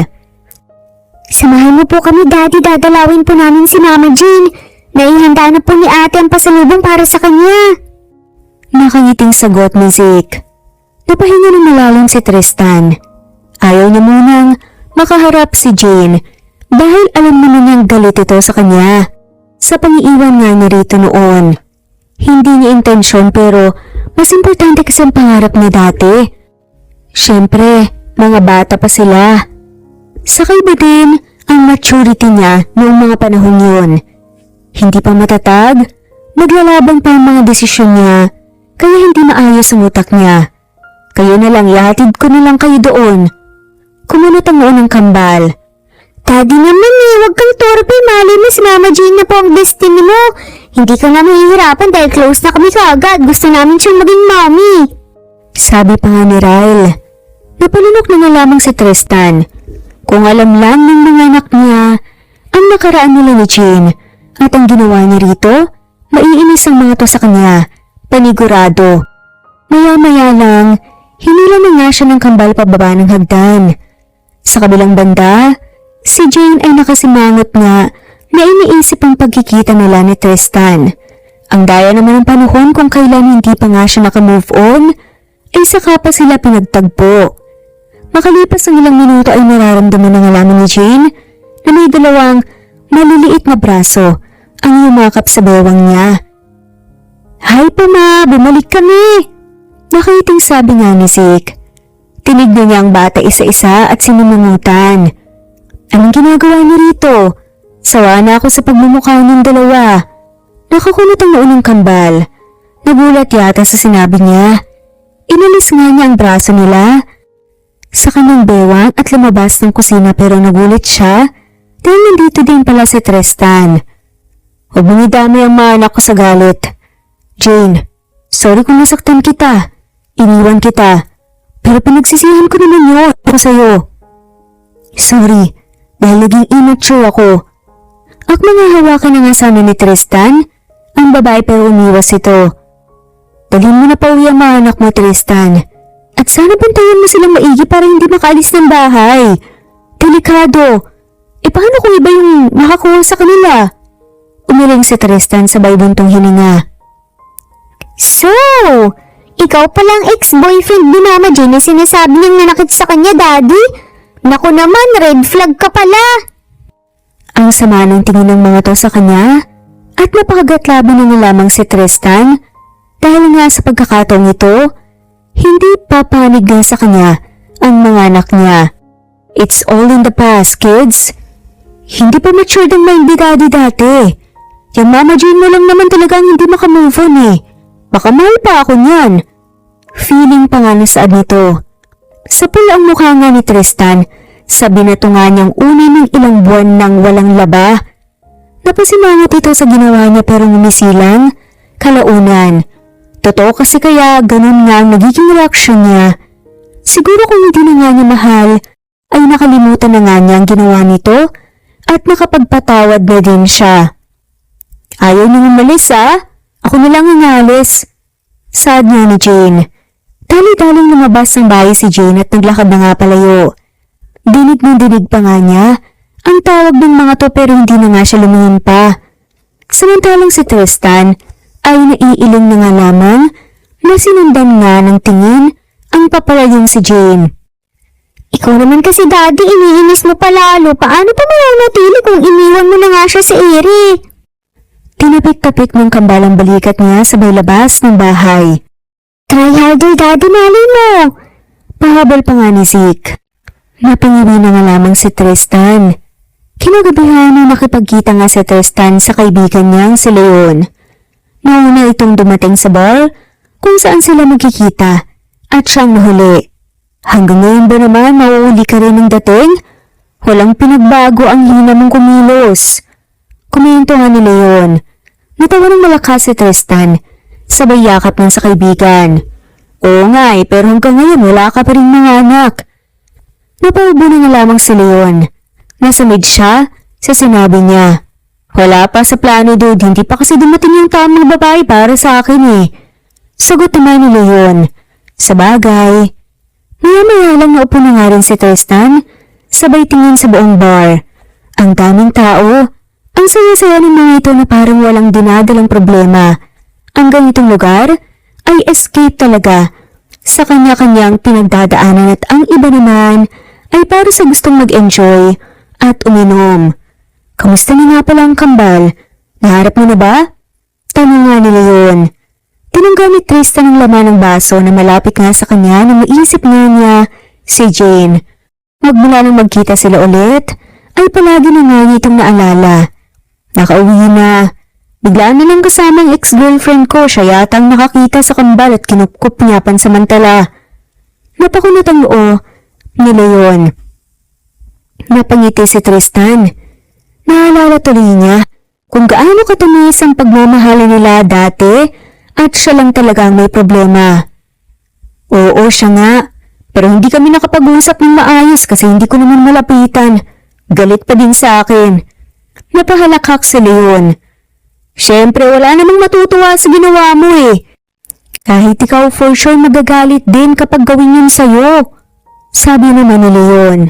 Samahan mo po kami Daddy, dadalawin po namin si Mama Jane. Naihanda na po ni ate ang pasalubong para sa kanya. Nakangiting sagot ni Zeke. Napahinga ng malalim si Tristan. Ayaw niya munang makaharap si Jane dahil alam naman niyang galit ito sa kanya. Sa pangiiwan nga niya rito noon. Hindi niya intensyon pero mas importante kasi ang pangarap niya dati. Siyempre, mga bata pa sila. Sakay ba din ang maturity niya noong mga panahon yun? Hindi pa matatag, naglalaban pa ang mga desisyon niya, kaya hindi maayos ang utak niya. Kayo na lang, ihatid ko na lang kayo doon. Kumunot ang noon ng kambal. Daddy naman huwag kang torpe, mali mo si Mama Jane na po ang destiny mo. Hindi ka na mahihirapan dahil close na kami kaagad, gusto namin siyang maging mommy. Sabi pa nga ni Ryle. Napalunok na nga lamang si Tristan. Kung alam lang ng mga anak niya ang nakaraan nila ni Jane at ang ginawa niya rito, maiinis ang mga to sa kanya, panigurado. Maya-maya lang, hinila na nga siya ng kambal pababa ng hagdan. Sa kabilang banda, si Jane ay nakasimangot nga na iniisip ang pagkikita nila ni Tristan. Ang daya naman ng panahon kung kailan hindi pa nga siya nakamove on, ay saka pa sila pinagtagpo. Makalipas ang ilang minuto ay nararamdaman na nga lamang ni Jane na may dalawang maliliit na braso ang yumakap sa bewang niya. Hi pa ma, bumalik kami! Nakaiting sabi nga ni Zeke. Tinignan niya ang bata isa-isa at sinimangutan. Anong ginagawa niyo rito? Sawa na ako sa pagmumukha ng dalawa. Nakakunot ang noon ng kambal. Nagulat yata sa sinabi niya. Inalis nga niya ang braso nila sa kanyang bewang at lumabas ng kusina pero nagulat siya dahil nandito din pala si Tristan. Huwag mong idamay ang mga anak ko sa galit. Jane, sorry kung nasaktan kita. Iniwan kita. Pero pinagsisihan ko naman yun ako sa'yo. Sorry, dahil naging immature ako. At mga hawakan na nga sana ni Tristan, ang babae pero umiwas ito. Dalhin mo na pauwi ang mga anak mo, Tristan. At sana bantayan mo silang maigi para hindi makaalis ng bahay. Delikado. Paano kung iba yung nakakuha sa kanila? Umiling si Tristan sabay buntong hininga. So, ikaw palang ex-boyfriend ni Mama Jane na sinasabi niyang nanakit sa kanya, Daddy? Naku naman, red flag ka pala. Ang sama ng tingin ng mga to sa kanya at napakagatlaban na nga lamang si Tristan dahil nga sa pagkakataong ito, hindi papanig nga sa kanya ang mga anak niya. It's all in the past, kids. Hindi pa matured ang mind ni Daddy dati. Yung Mama Jane mo lang naman talagang hindi makamove on eh. Baka mahal pa ako niyan. Feeling pa nga na saan nito. Sa pula ang mukha nga ni Tristan, sa binato nga niyang una ng ilang buwan nang walang laba. Napasimangot ito sa ginawa niya pero ngumisilang kalaunan. Totoo kasi kaya ganun nga ang nagiging reaksyon niya. Siguro kung hindi na nga niya mahal, ay nakalimutan na nga niya ang ginawa nito at nakapagpatawad na din siya. Ayaw niyong umalis Ako na lang ang alis. Sad niya ni Jane. Dali-daling lumabas ng bahay si Jane at naglakad na nga palayo. Dinig ng dinig pa nga niya ang tawag ng mga to pero hindi na nga siya lumingin pa. Samantalang si Tristan ay naiiling na nga lamang na sinundan nga ng tingin ang papalayong si Jane. Ikaw naman kasi daddy, iniinis mo palalo. Paano pa mananatili kung iniwan mo na nga siya si Eric? Tinapik-tapik ng kambal ang balikat niya sabay labas ng bahay. Try harder daddy, malay mo. Pahabol pa nga ni Zeke. Napangiwi na nga lamang si Tristan. Kinagabihan na nakipagkita nga si Tristan sa kaibigan niyang si Leon. Nauna itong dumating sa bar kung saan sila magkikita at siyang nahuli. Hanggang ngayon ba naman mauuli ka rin ng dating? Walang pinagbago ang hina mong kumilos. Kumento nga ni Leon. Natawa ng malakas si Tristan. Sabay yakap ng sa kaibigan. Oo nga pero hanggang ngayon wala ka pa rin mga anak. Napaubo na nga lamang si Leon. Nasamid siya sa sinabi niya. Wala pa sa plano dude, hindi pa kasi dumating yung tamang babae para sa akin Sagot naman ni Leon. Sa bagay. Maya-maya lang naupo na nga rin si Tristan. Sabay tingin sa buong bar. Ang daming tao. Ang saya-saya ng mga ito na parang walang dinadalang problema. Ang ganitong lugar ay escape talaga sa kanya-kanyang pinagdadaanan at ang iba naman ay para sa gustong mag-enjoy at uminom. Kamusta na nga pala ang kambal? Naharap mo na ba? Tanong nga ni Leon. Tinanggal ni Tristan ang laman ng baso na malapit nga sa kanya nang maisip nga niya si Jane. Magmula nang magkita sila ulit, ay palagi na nga niya itong naalala. Nakauwi na. Biglaan na lang kasama ang ex-girlfriend ko, siya yata ang nakakita sa kambal at kinupkup niya pansamantala. Napakunot ang noo ni Leon. Napangiti si Tristan. Naalala tuloy niya kung gaano katamis ang pagmamahala nila dati at siya lang talaga ang may problema. Oo, siya nga. Pero hindi kami nakapag-usap ng maayos kasi hindi ko naman malapitan. Galit pa din sa akin. Napahalakhak si Leon. Siyempre wala namang matutuwa sa ginawa mo Kahit ikaw for sure magagalit din kapag gawin yun sa'yo. Sabi naman ni Leon.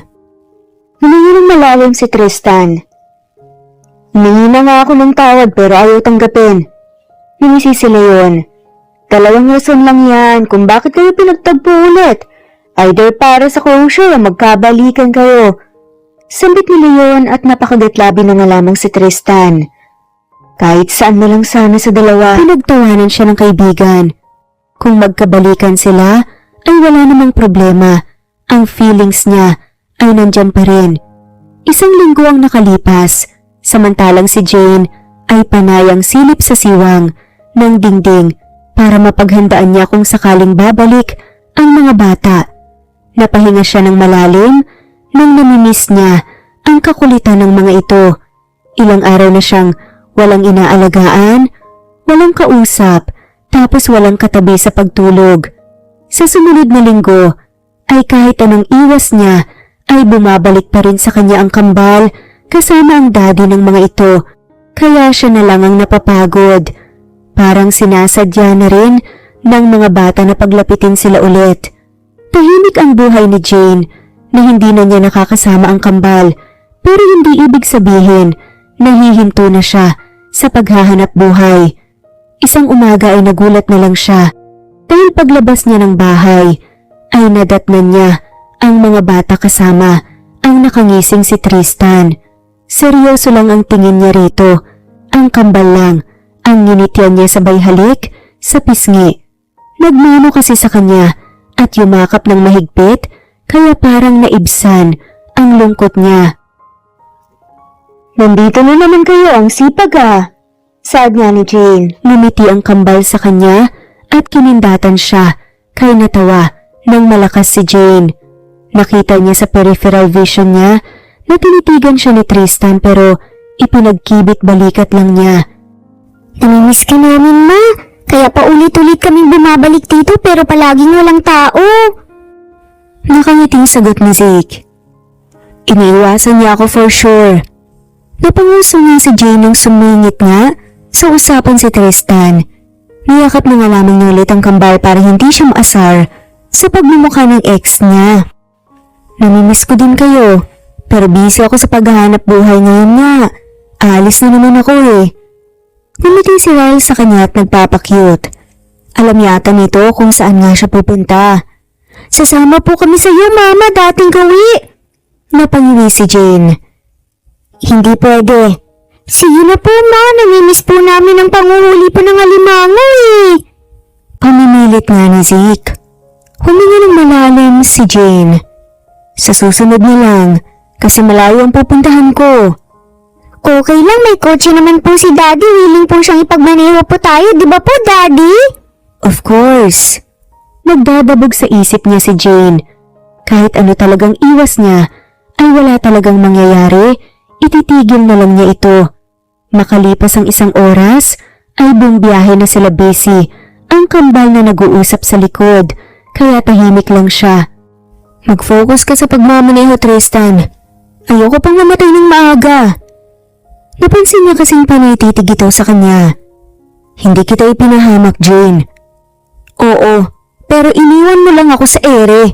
Humingi ng malalim si Tristan. Humingi na nga ako ng tawad pero ayaw tanggapin. Numisi si Leon. Dalawang rason lang yan kung bakit kayo pinagtagpo ulit. Either para sa closure o magkabalikan kayo. Sambit ni Leon at napakagatlabi na nga lamang si Tristan. Kahit saan na lang sana sa dalawa, pinagtawanan siya ng kaibigan. Kung magkabalikan sila, ay wala namang problema. Ang feelings niya ay nandyan pa rin. Isang linggo ang nakalipas, samantalang si Jane ay panayang silip sa siwang ng dingding para mapaghandaan niya kung sakaling babalik ang mga bata. Napahinga siya ng malalim nang namimiss niya ang kakulitan ng mga ito. Ilang araw na siyang walang inaalagaan, walang kausap, tapos walang katabi sa pagtulog. Sa sumunod na linggo, ay kahit anong iwas niya, ay bumabalik pa rin sa kanya ang kambal kasama ang daddy ng mga ito. Kaya siya na lang ang napapagod. Parang sinasadya na rin ng mga bata na paglapitin sila ulit. Tahimik ang buhay ni Jane na hindi na niya nakakasama ang kambal, pero hindi ibig sabihin nahihinto na siya sa paghahanap buhay. Isang umaga ay nagulat na lang siya dahil paglabas niya ng bahay ay nadatnan niya ang mga bata kasama ang nakangising si Tristan. Seryoso lang ang tingin niya rito. Ang kambal lang ang nginitian niya sabay halik sa pisngi. Nagmano kasi sa kanya at yumakap ng mahigpit kaya parang naibsan ang lungkot niya. Nandito na naman kayo, ang sipag Saad nga ni Jane. Ngumiti ang kambal sa kanya at kinindatan siya kay natawa nang malakas si Jane. Nakita niya sa peripheral vision niya na tinitigan siya ni Tristan pero ipinagkibit balikat lang niya. Namimiss ka namin, ma. Kaya paulit-ulit kaming bumabalik dito pero palaging walang tao. Nakangiting sagot ni Zeke. Iniiwasan niya ako for sure. Napanguso nga si Jane nang sumingit nga sa usapan si Tristan. Niyakap na nga lamang niya ulit ang kambal para hindi siya maasar sa pagmumukha ng ex niya. Namimiss ko din kayo, pero busy ako sa paghahanap buhay ngayon nga. Aalis na naman ako eh. Ngumiti si Ryle sa kanya at nagpapakyut. Alam yata nito kung saan nga siya pupunta. Sasama po kami sa iyo, mama, dating gawi. Napangiwi si Jane. Hindi pwede. Sige na po, ma. Namimiss po namin ang panguhuli po ng alimango eh. Pamimilit nga ni Zeke. Huminga ng malalim si Jane. Sa susunod na lang, kasi malayo ang pupuntahan ko. Okay lang, may kotse naman po si Daddy. Willing po siyang ipagmaneho po tayo, di ba po, Daddy? Of course. Nagdadabog sa isip niya si Jane. Kahit ano talagang iwas niya, ay wala talagang mangyayari, ititigil na lang niya ito. Makalipas ang isang oras, ay buong biyahe na sila busy, ang kambal na nag-uusap sa likod, kaya tahimik lang siya. Mag-focus ka sa pagmamaneho, Tristan. Ayoko pang mamatay ng maaga. Napansin niya kasing panititig ito sa kanya. Hindi kita ipinahamak, Jane. Oo, pero iniwan mo lang ako sa ere.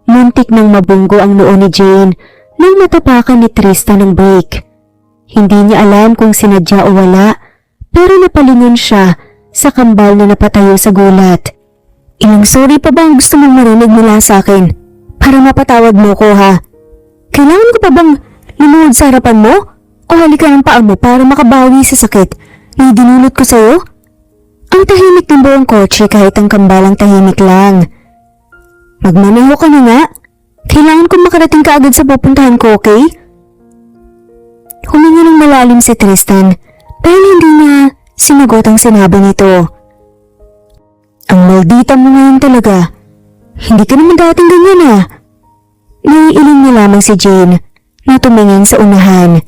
Muntik nang mabunggo ang noo ni Jane nang matapakan ni Tristan ng brake. Hindi niya alam kung sinadya o wala, pero napalingon siya sa kambal na napatayo sa gulat. Ilang sorry pa ba ang gusto mong marinig mula sa akin para mapatawad mo ko, ha? Kailangan ko pa bang lumuhod sa harapan mo o halikan ang paa mo para makabawi sa sakit na idinulot ko sa'yo? Ang tahimik ng buong kotse kahit ang kambalang tahimik lang. Magmaneho ka na nga. Kailangan kong makarating ka agad sa pupuntahan ko, okay? Huminga ng malalim si Tristan pero hindi niya sinagot ang sinabi nito. Ang maldita mo ngayon talaga. Hindi ka naman dating ganyan ah. Naiiling na lamang si Jane na tumingin sa unahan.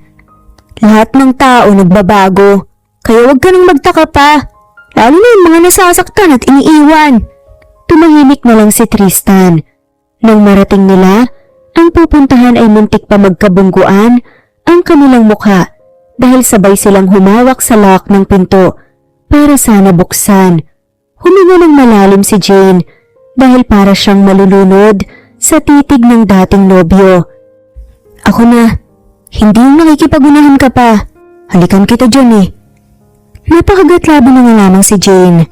Lahat ng tao nagbabago, kaya huwag ka nang magtaka pa. Lalo na yung mga nasasaktan at iniiwan. Tumahimik na lang si Tristan. Nang marating nila, ang pupuntahan ay muntik pa magkabungguan ang kanilang mukha dahil sabay silang humawak sa lock ng pinto para sana buksan. Huminga ng malalim si Jane dahil para siyang malulunod sa titig ng dating nobyo. Ako na, hindi yung nakikipag-unahan ka pa. Halikan kita dyan eh. Napakagatlabi na nga lamang si Jane.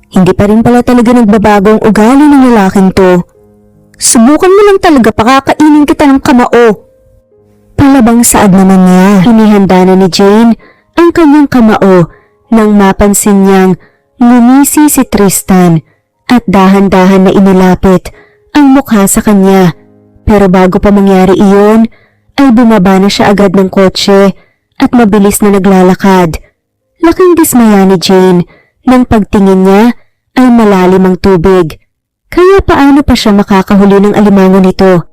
Hindi pa rin pala talaga nagbabago ang ugali ng lalaking to. Subukan mo lang talaga, pakakainin kita ng kamao. Palabang saad naman niya. Inihanda na ni Jane ang kanyang kamao nang mapansin niyang ngumisi si Tristan at dahan-dahan na inilapit ang mukha sa kanya. Pero bago pa mangyari iyon, ay bumaba na siya agad ng kotse at mabilis na naglalakad. Laking dismaya ni Jane nang pagtingin niya ay malalim ang tubig. Kaya paano pa siya makakahuli ng alimango nito?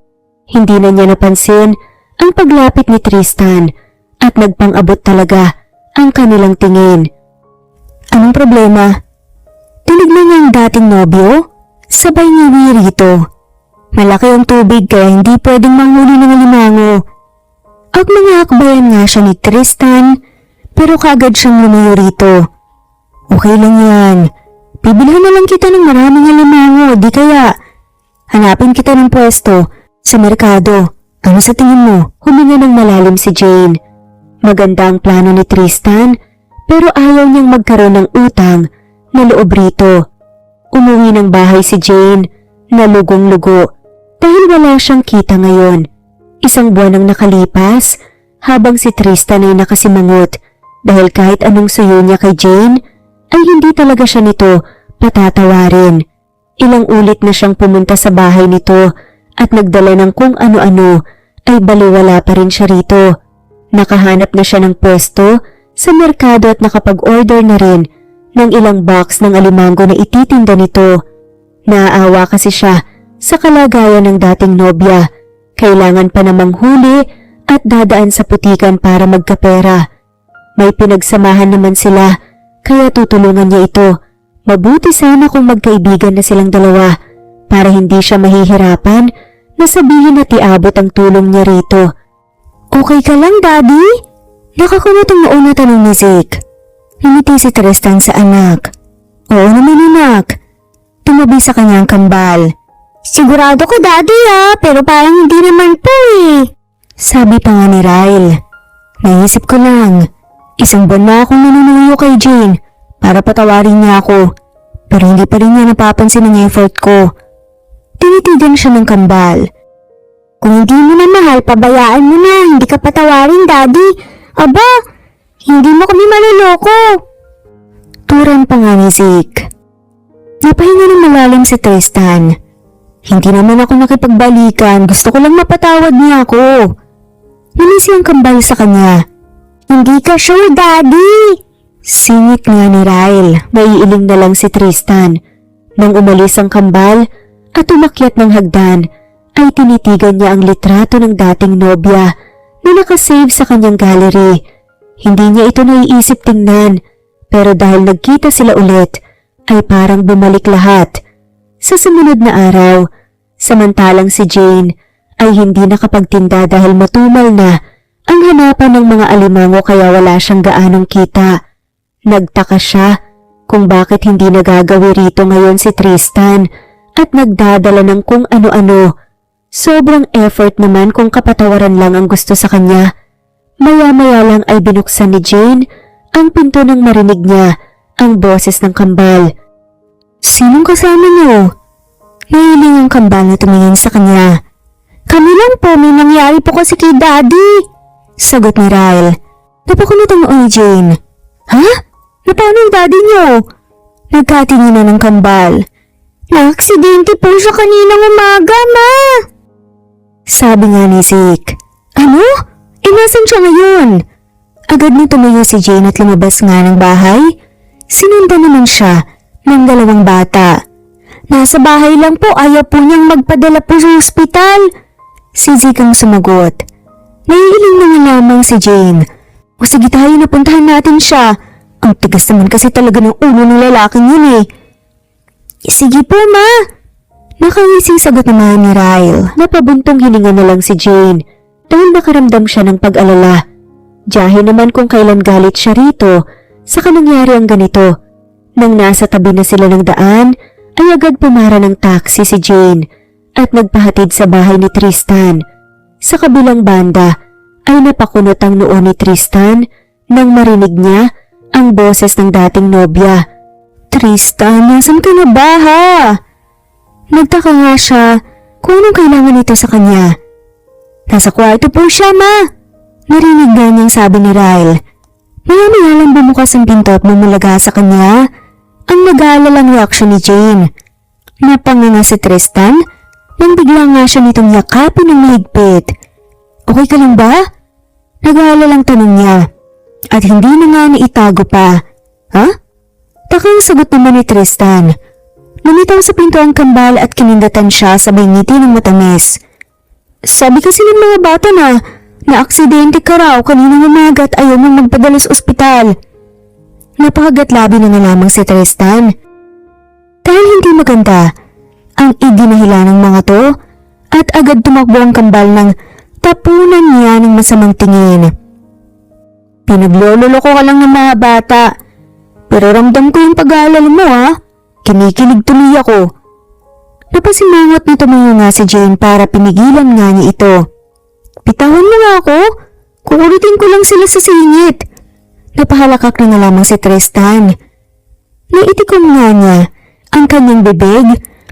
Hindi na niya napansin ang paglapit ni Tristan at nagpang-abot talaga ang kanilang tingin. Anong problema? Tinignan niya ang dating nobyo? Sabay ngiwi rito. Malaki ang tubig kaya hindi pwedeng manghuli ng alimango. At mga akbayan nga siya ni Tristan pero kaagad siyang lumayo rito. Okay lang yan. Bibilhan na lang kita ng maraming alimango, di kaya hanapin kita ng pwesto sa merkado. Ano sa tingin mo? Huminga ng malalim si Jane. Maganda ang plano ni Tristan pero ayaw niyang magkaroon ng utang na loob rito. Umuwi ng bahay si Jane na lugong-lugo dahil wala siyang kita ngayon. Isang buwan ang nakalipas habang si Tristan ay nakasimangot dahil kahit anong suyo niya kay Jane ay hindi talaga siya nito patatawarin. Ilang ulit na siyang pumunta sa bahay nito at nagdala ng kung ano-ano ay baliwala pa rin siya rito. Nakahanap na siya ng pwesto sa merkado at nakapag-order na rin ng ilang box ng alimango na ititinda nito. Naaawa kasi siya Sa kalagayan ng dating nobya, kailangan pa namang huli at dadaan sa putikan para magkapera. May pinagsamahan naman sila, kaya tutulungan niya ito. Mabuti sana kung magkaibigan na silang dalawa para hindi siya mahihirapan na sabihin na iabot ang tulong niya rito. Okay ka lang, Daddy? Nakakunot ang noon na tanong ni Zeke. Ngumiti si Tristan sa anak. Oo naman, anak. Tumabi sa kanyang kambal. Sigurado ko, Daddy, pero parang hindi naman po eh. Sabi pa nga ni Ryle. Naisip ko lang, isang buwan na akong nanunuyo kay Jane para patawarin niya ako, pero hindi pa rin niya napapansin ang effort ko. Tinitigan siya ng kambal. Kung hindi mo na mahal, pabayaan mo na, hindi ka patawarin, Daddy. Aba, hindi mo kami maluloko. Turan pa nga ni Zeke. Napahinga ng malalim si Tristan. Hindi naman ako nakipagbalikan, gusto ko lang mapatawad niya ako. Nalisi ang kambal sa kanya. Hindi ka sure, Daddy. Singit nga ni Ryle, maiiling na lang si Tristan. Nang umalis ang kambal at umakyat ng hagdan, ay tinitigan niya ang litrato ng dating nobya na nakasave sa kanyang gallery. Hindi niya ito naiisip tingnan, pero dahil nagkita sila ulit, ay parang bumalik lahat. Sa sumunod na araw, samantalang si Jane ay hindi nakapagtinda dahil matumal na ang hanapan ng mga alimango kaya wala siyang gaanong kita. Nagtaka siya kung bakit hindi nagagawi rito ngayon si Tristan at nagdadala ng kung ano-ano. Sobrang effort naman kung kapatawaran lang ang gusto sa kanya. Maya-maya lang ay binuksan ni Jane ang pinto nang marinig niya ang boses ng kambal. Sinong kasama niyo? Nahiling ang kambal na tumingin sa kanya. Kami lang po, may nangyari po kasi kay Daddy. Sagot ni Ryle. Napakunot ang noo ni Jane. Ha? Napano ang daddy niyo? Nagkatingin na ng kambal. Na-aksidente po siya kaninang umaga, Ma. Sabi nga ni Zeke. Ano? Nasan siya ngayon? Agad na tumayo si Jane at lumabas nga ng bahay. Sinundan naman siya ng dalawang bata. Nasa bahay lang po, ayaw po niyang magpadala po sa ospital. Si Zeke ang sumagot. Naiiling na nga lamang si Jane. O sige tayo, napuntahan natin siya. Ang tigas naman kasi talaga ng ulo ng lalaking yun eh. Sige po, Ma. Nakangising sagot naman ni Ryle. Napabuntong hininga na lang si Jane dahil nakaramdam siya ng pag-alala. Diyahin naman kung kailan galit siya rito saka nangyari ang ganito. Nang nasa tabi na sila ng daan, ay agad pumara ng taxi si Jane at nagpahatid sa bahay ni Tristan. Sa kabilang banda ay napakunot ang noo ni Tristan nang marinig niya ang boses ng dating nobya. Tristan, nasan ka na ba ha? Nagtaka nga siya kung anong kailangan nito sa kanya. Nasa kwarto po siya, Ma. Narinig na niyang sabi ni Ryle. Maya-maya lang bumukas ang pinto at bumulaga sa kanya ang nag-aalalang reaksyon ni Jane. Napanganga si Tristan nang bigla nga siya nitong yakapin ng mahigpit. Okay ka lang ba? Nag-aalalang tanong niya. At hindi na nga naitago pa. Ha? Takang sagot naman ni Tristan. Lumitaw sa pinto ang kambal at kinindatan siya sabay ngiti ng matamis. Sabi kasi ng mga bata na aksidente ka raw kaninang umaga at ayaw mong magpadala sa ospital. Napakagatlabi na lamang si Tristan. Dahil hindi maganda ang idinahila ng mga to at agad tumakbo ang kambal ng tapunan niya ng masamang tingin. Pinaglololoko ka lang ng mga bata. Pero ramdam ko yung pag-aalala mo ha. Kinikilig tuloy ako. Napasimangot na tumayo nga si Jane para pinigilan nga niya ito. Bitawan mo nga ako. Kukulitin ko lang sila sa singit. Napahalakak na nga lamang si Tristan. Naitikom nga niya ang kanyang bibig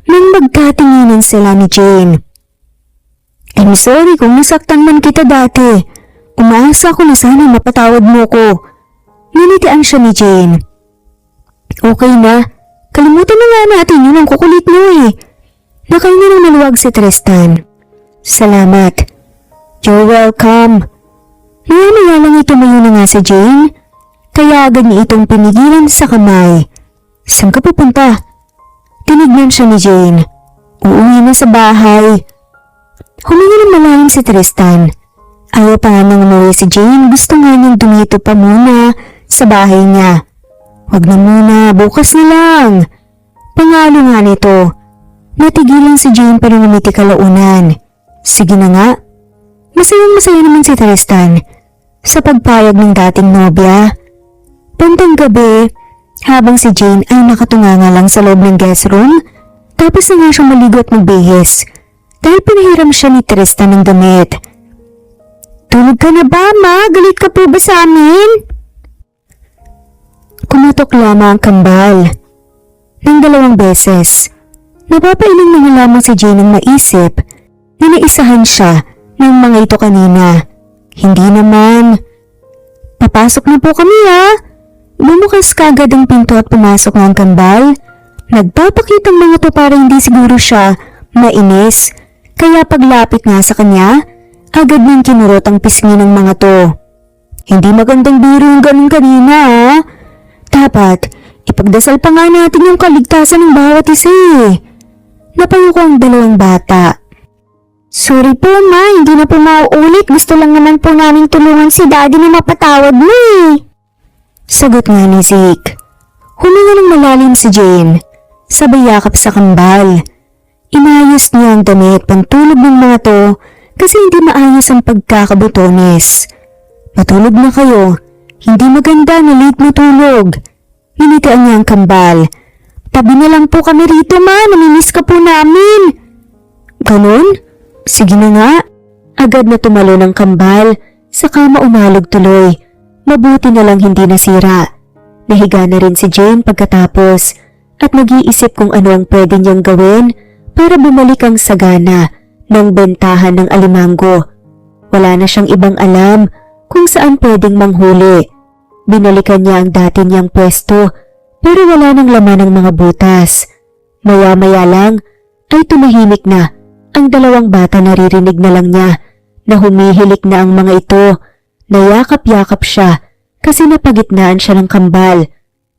nang magkatinginan sila ni Jane. I'm sorry kung nasaktan man kita dati. Umaasa ko na sana mapatawad mo ko. Ninitian siya ni Jane. Okay na. Kalimutan na nga natin yun ang kukulit mo eh. Nakahinga ng maluwag si Tristan. Salamat. You're welcome. Maya-maya lang itumayo na nga si Jane. Kaya agad niya itong pinigilan sa kamay. Saan ka pupunta? Tinignan siya ni Jane. uuwi na sa bahay. Huminga ng malalim si Tristan. Ayaw pa nga nang umuwi si Jane, gusto nga niyang dumito pa muna sa bahay niya. Wag na muna, bukas na lang. Pangalo nga nito. Natigilan si Jane para ngumiti kalaunan. Sige na nga. Masayang-masaya naman si Tristan sa pagpayag ng dating nobya. Bandang gabi, habang si Jane ay nakatunganga lang sa loob ng guest room, tapos na nga siyang maligo at magbihis dahil pinahiram siya ni Tristan ng damit. Tulog ka na ba, ma? Galit ka po ba sa amin? Kumatok lamang ang kambal ng 2 beses. Napapailing na nga lamang si Jane ang maisip na naisahan siya ng mga ito kanina. Hindi naman. Papasok na po kami Bumukas kagad ang pinto at pumasok ang kambal. Nagpapakitang mga to para hindi siguro siya mainis. Kaya paglapit nga sa kanya, agad niyang kinurot ang pisngi ng mga to. Hindi magandang biro yung ganun kanina Dapat, ipagdasal pa nga natin yung kaligtasan ng bawat isa Napayo ko ang 2 bata. Sorry po, ma. Hindi na po mauulit. Gusto lang naman po namin tulungan si daddy na mapatawad mo Sagot nga ni Zeke. Huminga ng malalim si Jane. Sabay yakap sa kambal. Inayos niya ang damit pantulog ng mga to kasi hindi maayos ang pagkakabutones. Matulog na kayo. Hindi maganda na late matulog. Ninitaan niya ang kambal. Tabi na lang po kami rito, ma. Namimiss ka po namin. Ganon? Sige na nga. Agad na tumalo ng kambal. Saka maumalog tuloy. Mabuti na lang hindi nasira. Nahiga na rin si Jane pagkatapos at nag-iisip kung ano ang pwede niyang gawin para bumalik ang sagana ng bentahan ng alimango. Wala na siyang ibang alam kung saan pwedeng manghuli. Binalikan niya ang dati niyang pwesto pero wala nang laman ng mga butas. Maya-maya lang ay tumahimik na ang 2 bata. Naririnig na lang niya na humihilik na ang mga ito. Nayakap-yakap siya kasi napagitnaan siya ng kambal.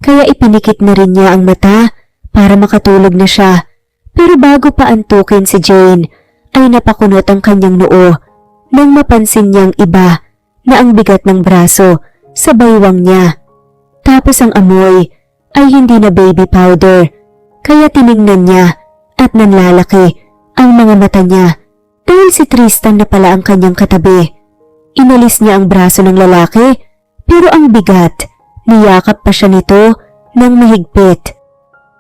Kaya ipinikit na rin niya ang mata para makatulog na siya. Pero bago pa antukin si Jane ay napakunot ang kanyang noo nang mapansin niyang iba na ang bigat ng braso sa baywang niya. Tapos ang amoy ay hindi na baby powder. Kaya tiningnan niya at nanlalaki ang mga mata niya dahil si Tristan na pala ang kanyang katabi. Inalis niya ang braso ng lalaki pero ang bigat, niyakap pa siya nito ng mahigpit.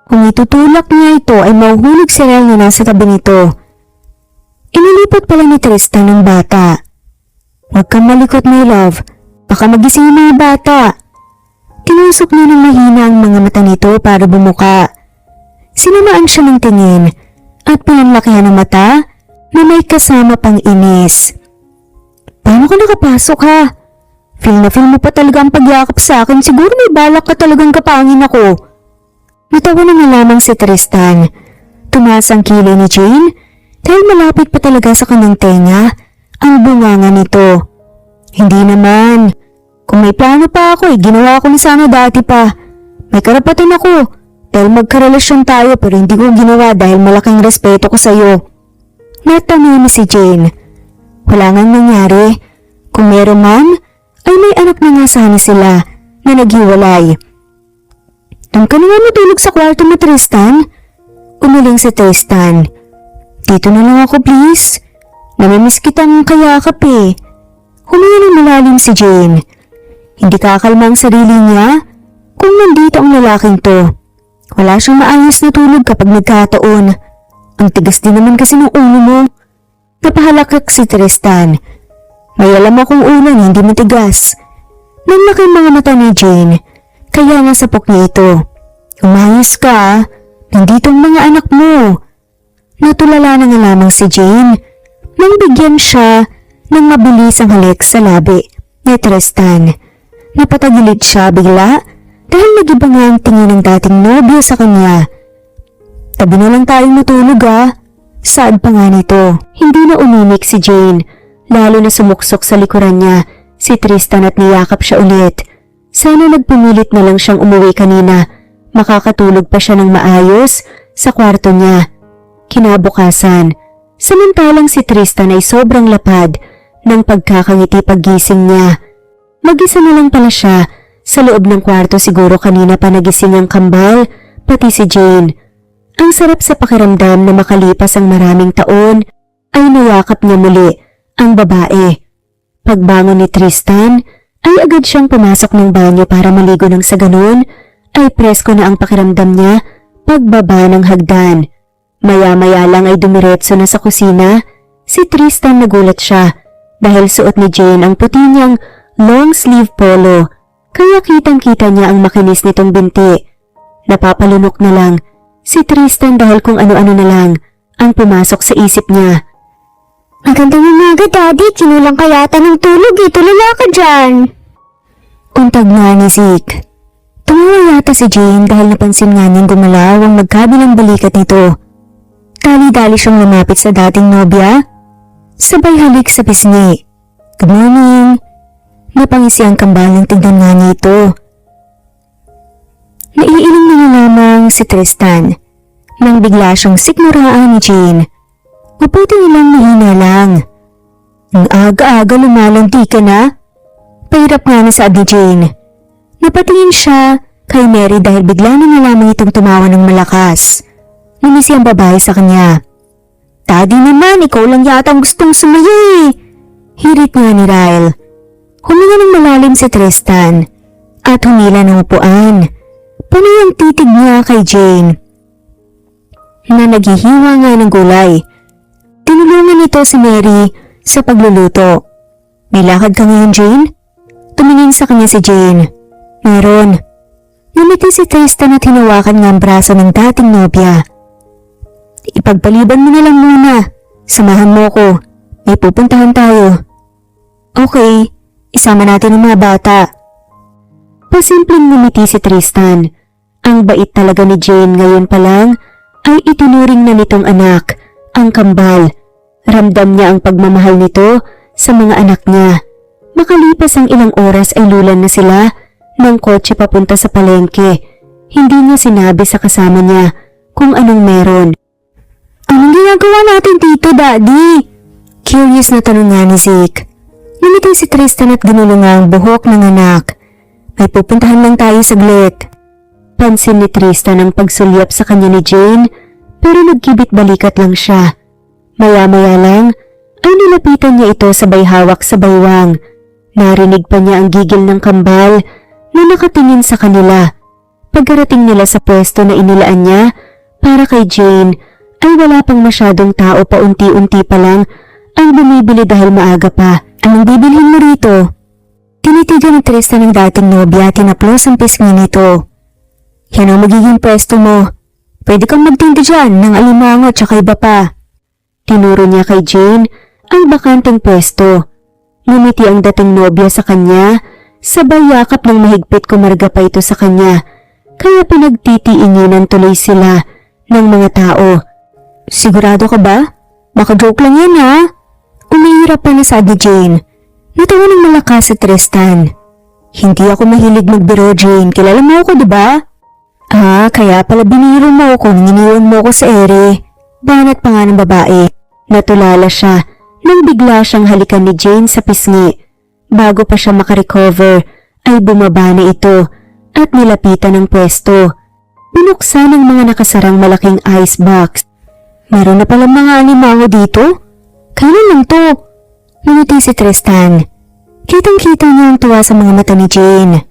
Kung itutulak niya ito ay mahuhulog si Rel na nasa tabi nito. Inilipot pala ni Tristan ng bata. Huwag kang malikot, my love. Baka magising yung mga bata. Tinusok niya ng mahina ang mga mata nito para bumuka. Sinamaan siya ng tingin at pinanlakihan ng mata na may kasama pang inis. Paano ka nakapasok Feel na feel mo pa talaga ang pagyakap sa akin. Siguro may balak ka talagang kapangin ako. Natawa na nga lamang si Tristan. Tumaas ang kilay ni Jane dahil malapit pa talaga sa kanyang tenga ang bunganga nito. Hindi naman. Kung may plano pa ako ginawa ko na sana dati pa. May karapatan ako dahil magkarelasyon tayo pero hindi ko ginawa dahil malaking respeto ko sa'yo. Natanong ni si Jane. Wala ngang nangyari. Kung meron man, ay may anak na nga sana sila na naghiwalay. Doon ka na nga matulog sa kwarto mo, Tristan. Umiling si Tristan. Dito na lang ako, please. Namimiss kitang kayakap Huminga ng malalim si Jane. Hindi kakalma ang sarili niya kung nandito ang lalaking to. Wala siyang maayos na tulog kapag nagkataon. Ang tigas din naman kasi ng ulo mo. Napahalakak si Tristan. May alam akong ulo na hindi matigas. Nanlaki mga mata ni Jane, kaya nasapok niya ito. Umayos ka, nandito ang mga anak mo. Natulala na nga lamang si Jane nang bigyan siya ng mabilis ang halik sa labi ni Tristan. Napatagilid siya bigla dahil nagiba nga ang tingin ng dating nobyo sa kanya. Tabi na lang tayong matulog Saad pa nga nito. Hindi na umimik si Jane, lalo na sumuksok sa likuran niya si Tristan at niyakap siya ulit. Sana nagpumilit na lang siyang umuwi kanina, makakatulog pa siya ng maayos sa kwarto niya. Kinabukasan, samantalang si Tristan ay sobrang lapad ng pagkakangiti paggising niya. Mag-isa na lang pala siya sa loob ng kwarto, siguro kanina pa nagising ang kambal, pati si Jane. Ang sarap sa pakiramdam na makalipas ang maraming taon ay nayakap niya muli ang babae. Pagbangon ni Tristan ay agad siyang pumasok ng banyo para maligo, nang sa ganun ay presko na ang pakiramdam niya pagbaba ng hagdan. Maya-maya lang ay dumiretso na sa kusina. Si Tristan nagulat siya dahil suot ni Jane ang puti niyang long sleeve polo, kaya kitang-kita niya ang makinis nitong binti. Napapalunok na lang si Tristan dahil kung ano-ano na lang ang pumasok sa isip niya. Magandang umaga, Daddy. Kinulang ka yata ng tulog eh. Tulala ka dyan. Untag nga ni Zeke. Tumawa yata si Jane dahil napansin nga niyang gumalaw ang magkabilang balikat nito. Dali-dali siyang lumapit sa dating nobya. Sabay halik sa pisngi. Good morning. Napangisi ang kambal ng tignan nga niya ito. Naiiling na lamang si Tristan nang bigla siyang sikmuraan ni Jane. Mabuti nilang mahina lang. Ang aga-aga lumalandi ka na. Pahirap nga na sabi ni Jane. Napatingin siya kay Mary dahil bigla na lamang itong tumawa ng malakas. Numisi ang babae sa kanya. Daddy naman, ikaw lang yata ang gustong sumayo eh. Hirit nga ni Ryle. Huminga ng malalim si Tristan at humila ng upuan. Panay ang titig niya kay Jane na naghihiwa nga ng gulay. Tinulungan nito si Mary sa pagluluto. May lakad ka ngayon, Jane? Tumingin sa kanya si Jane. Meron. Ngumiti si Tristan at hinawakan nga ang braso ng dating nobya. Ipagpaliban mo na lang muna. Samahan mo ko. May pupuntahan tayo. Okay, isama natin ang mga bata. Pasimpleng ngumiti si Tristan. Ang bait talaga ni Jane, ngayon pa lang ay itinuring na nitong anak ang kambal. Ramdam niya ang pagmamahal nito sa mga anak niya. Makalipas ang ilang oras ay lulan na sila ng kotse papunta sa palengke. Hindi niya sinabi sa kasama niya kung anong meron. Anong ginagawa natin dito, Daddy? Curious na tanong nga ni Zeke. Lumiti si Tristan at ginulong ang buhok ng anak. May pupuntahan lang tayo saglit. Pansin ni Tristan ang pagsulyap sa kanya ni Jane, pero nagkibit balikat lang siya. Maya-maya lang ay nilapitan niya ito sabay hawak sa baywang. Narinig pa niya ang gigil ng kambal na nakatingin sa kanila. Pagkarating nila sa pwesto na inilaan niya para kay Jane ay wala pang masyadong tao, paunti-unti pa lang ang bumibili dahil maaga pa. Anong bibilhin mo rito? Tinitigan ni Tristan ng dating nobya at tinaplos ang pisngi nito. Yan ang magiging pwesto mo. Pwede kang magtinda dyan ng alimango at saka iba pa. Tinuro niya kay Jane ang bakanteng pwesto. Ngumiti ang dating nobya sa kanya, sabay yakap ng mahigpit, kumarga pa ito sa kanya. Kaya pinagtitiinginan tuloy sila ng mga tao. Sigurado ka ba? Baka joke lang yan ha? Umihirap pa na sabi Jane. Natawa ng malakas si Tristan. Hindi ako mahilig magbiro, Jane. Kilala mo ako, diba? Ah, kaya pala biniro mo ako nang iniwan mo ako sa ere. Banat pa nga ng babae. Natulala siya nang bigla siyang halikan ni Jane sa pisngi. Bago pa siya makarecover ay bumaba na ito at nilapitan ng pwesto. Binuksan ang mga nakasarang malaking ice box. Meron na palang mga alimango dito? Kailan lang to? Ngumiti si Tristan. Kitang-kita niya ang tuwa sa mga mata ni Jane.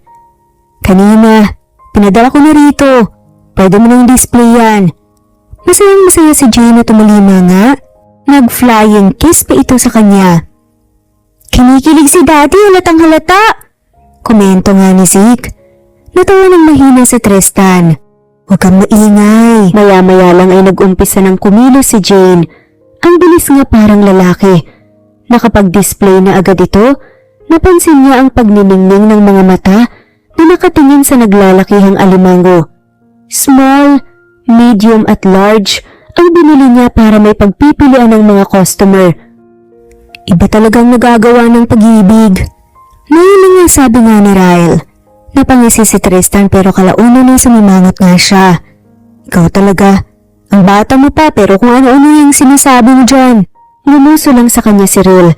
Kanina, pinadala ko na rito. Pwede mo nang display yan. Masayang-masaya si Jane at tumulima nga. Nag-flying kiss pa ito sa kanya. Kinikilig si Daddy, halatang halata. Komento nga ni Zeke. Natawa ng mahina si Tristan. Huwag kang maingay. Maya-maya lang ay nag-umpisa ng kumilos si Jane. Ang bilis nga parang lalaki. Nakapag-display na agad ito, napansin niya ang pagniningning ng mga mata na nakatingin sa naglalakihang alimango. Small, medium at large ang binili niya para may pagpipilian ng mga customer. Iba talagang nagagawa ng pag-ibig. Ngayon nga sabi nga ni Ryle. Napangisi si Tristan pero kalaunan nang sumimangot nga siya. Ikaw talaga, Ang bata mo pa pero kung ano-ano yung sinasabi mo dyan. Lumuso lang sa kanya si Ril.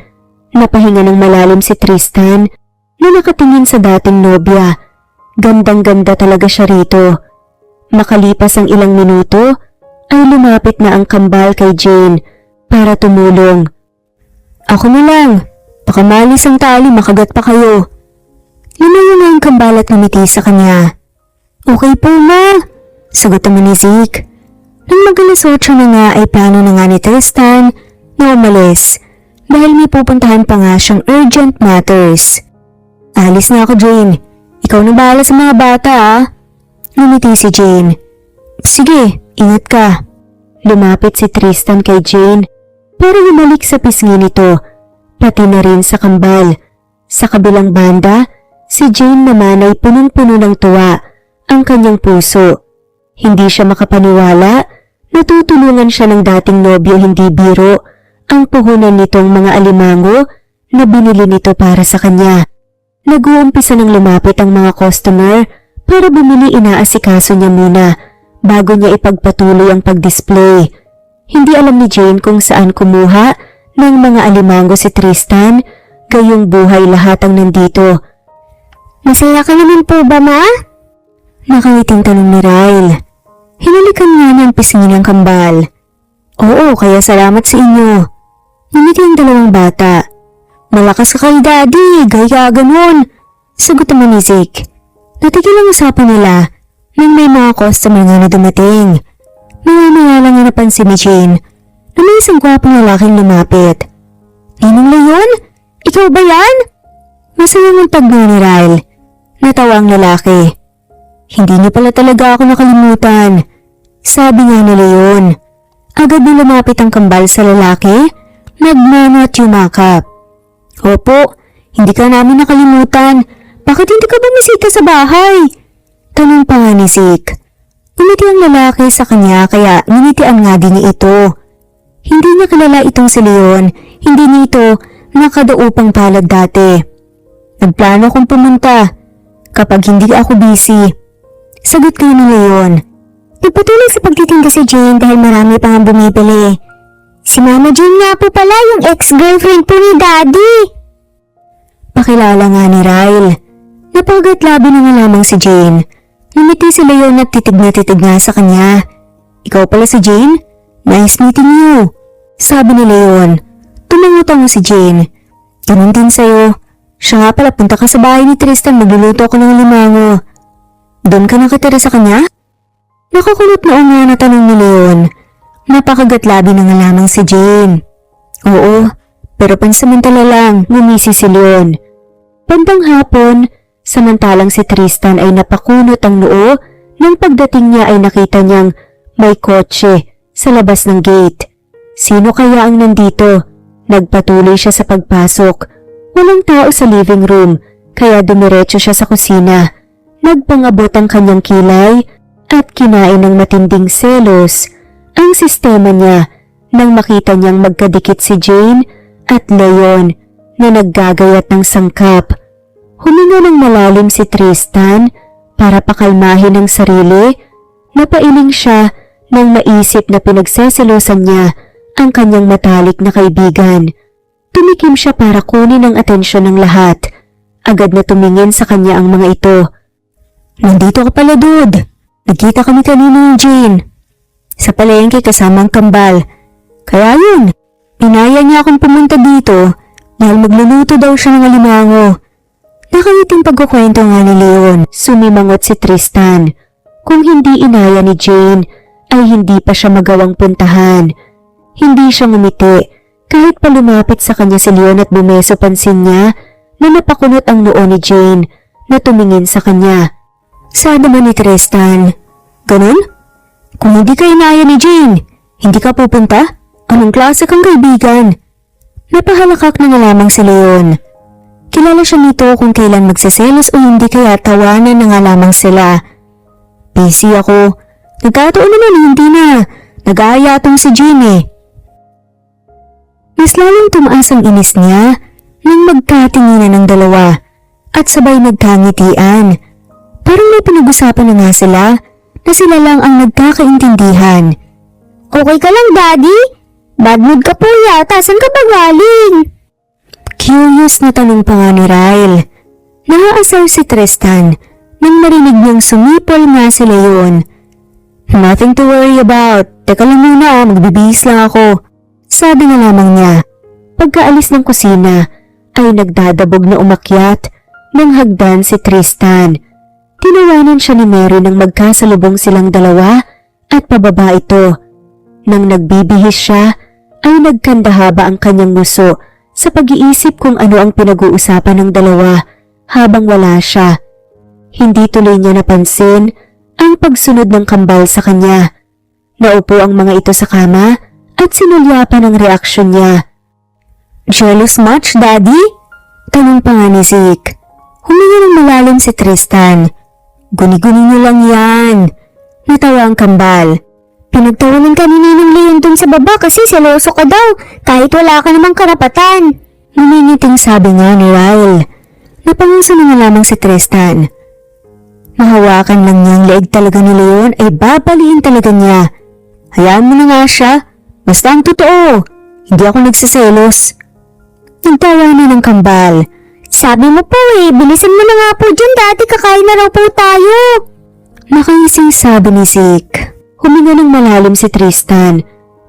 Napahinga ng malalim si Tristan na nakatingin sa dating nobya. Gandang-ganda talaga siya rito. Makalipas ang ilang minuto ay lumapit na ang kambal kay Jane para tumulong. Ako na lang. Baka malis ang tali, makagat pa kayo. Lumayo na ang kambal at ngumiti sa kanya. Okay po ma, sagot naman ni Zeke. Nang mag-alas 8 na nga ay plano na nga ni Tristan na umalis dahil may pupuntahan pa nga siyang urgent matters. Alis na ako Jane, ikaw na bahala sa mga bata ah. Ngumiti si Jane. Sige, ingat ka. Lumapit si Tristan kay Jane para humalik sa pisngi nito, pati na rin sa kambal. Sa kabilang banda, si Jane naman ay punong-puno ng tuwa ang kanyang puso. Hindi siya makapaniwala na tutulungan siya ng dating nobyo hindi biro ang puhunan nitong mga alimango na binili nito para sa kanya. Nag-uumpisa ng lumapit ang mga customer para bumili, inaasikaso niya muna bago niya ipagpatuloy ang pag-display. Hindi alam ni Jane kung saan kumuha ng mga alimango si Tristan, gayong buhay lahat ang nandito. Masaya ka naman po ba, ma? Nakangiting tanong ni Ryle. Hinalikan nga ng pisngi ng kambal. Oo, kaya salamat sa inyo. Ngumiti ang dalawang bata. Malakas ka kay daddy, gaya ganun. Sagot naman ni Zeke. Natigil ang usapan nila nang may mga customer nga na dumating. Maya-maya lang nga napansin ni Jane na may isang gwapong lalaking lumapit. Ninong Leon? Ikaw ba yan? Masayang ang tagno ni Ryle. Natawa ang lalaki. Hindi niyo pala talaga ako nakalimutan. Sabi nga ni Leon. Agad na lumapit ang kambal sa lalaki, nagmano at yumakap. Opo, hindi ka namin nakalimutan. Bakit hindi ka bumisita sa bahay? Tanong pa nga ni Zeke. Umiti ang lalaki sa kanya kaya ninitian nga din niya ito. Hindi niya kilala itong si Leon, hindi niya ito nakadaupang palad dati. Nagplano akong pumunta kapag hindi ako busy. Sagot nga ni Leon. Nagpatuloy sa pagtitinda si Jane dahil marami pang ang bumibili. Si Mama Jane nga po pala yung ex-girlfriend po ni Daddy. Pakilala nga ni Ryle. Napagad-labi na nga lamang si Jane. Ngumiti si Leon at titig na titig nga sa kanya. Ikaw pala si Jane? Nice meeting you. Sabi ni Leon. Tumangutango si Jane. Ganun din sa'yo. Siya nga pala, punta ka sa bahay ni Tristan, magluluto ako ng limango. Doon ka nakatira sa kanya? Nakakulot na nga na tanong ni Leon. Napakagatlabi na nga lamang si Jane. Oo, pero pansamantala lang, ngumisi si Leon. Bandang hapon, samantalang si Tristan ay napakunot ang noo, nang pagdating niya ay nakita niyang may kotse sa labas ng gate. Sino kaya ang nandito? Nagpatuloy siya sa pagpasok. Walang tao sa living room, kaya dumiretso siya sa kusina. Nagpangabot ang kanyang kilay at kinain ng matinding selos ang sistema niya nang makita niyang magkadikit si Jane at Leon na naggagayat ng sangkap. Huminga ng malalim si Tristan para pakalmahin ang sarili. Napailing siya nang maisip na pinagseselosan niya ang kanyang matalik na kaibigan. Tumikim siya para kunin ang atensyon ng lahat. Agad na tumingin sa kanya ang mga ito. Nandito ka pala, dude. Nagkita kami kanina ni Jane. Sa palengke kasama ang kambal. Kaya yun, inaya niya akong pumunta dito dahil magluluto daw siya ng alimango. Nakangiting pagkukwento nga ni Leon, sumimangot si Tristan. Kung hindi inaya ni Jane, ay hindi pa siya magawang puntahan. Hindi siya ngumiti, kahit pa lumapit sa kanya si Leon at bumeso, pansin niya na napakunot ang noo ni Jane na tumingin sa kanya. Saan naman ni Tristan? Ganun? Kung hindi ka inaya ni Jane, hindi ka pupunta? Anong klase kang kaibigan? Napahalakak na nga lamang si Leon. Kilala siya nito kung kailan magsiselos o hindi, kaya tawanan na nga lamang sila. Busy ako. Nagkataon naman hindi na. Nag-aaya tong si Jane. Mas lalong tumaas ang inis niya nang magkatinginan ng dalawa at sabay nagkangitian. Parang may pinag-usapan na nga sila na sila lang ang nagkakaintindihan. Okay ka lang, Daddy? Bad mood ka po yata. Saan ka ba galing? Curious na tanong pa nga ni Ryle. Naaasar si Tristan nang marinig niyang sumipol nga si Leon. Nothing to worry about. Teka lang muna, magbibihis lang ako. Sabi na lamang niya. Pagkaalis ng kusina ay nagdadabog na umakyat ng hagdan si Tristan. Tinawanan siya ni Mary nang magkasalubong silang dalawa at pababa ito. Nang nagbibihis siya ay nagkandahaba ang kanyang nguso sa pag-iisip kung ano ang pinag-uusapan ng dalawa habang wala siya. Hindi tuloy niya napansin ang pagsunod ng kambal sa kanya. Naupo ang mga ito sa kama at sinulyapan ang reaksyon niya. Jealous much, Daddy? Tanong pa nga ni Zeke. Huminga ng malalim si Tristan. Guni-guni niyo lang yan. Natawa ang kambal. Pinagtawanan ka ni Ninong Leon dun sa baba kasi seloso ka daw kahit wala ka namang karapatan. Naningiting sabi nga ni Ryle. Napanguso na nga lamang si Tristan. Mahawakan lang niyang leeg talaga ni Leon ay babaliin talaga niya. Hayaan mo na nga siya. Basta ang totoo. Hindi ako nagsiselos. Nagtawanan ng kambal. Sabi mo po bilisan mo na nga po dyan, Daddy, kakain na raw po tayo. Nakaising sabi ni Zeke. Huminga ng malalim si Tristan.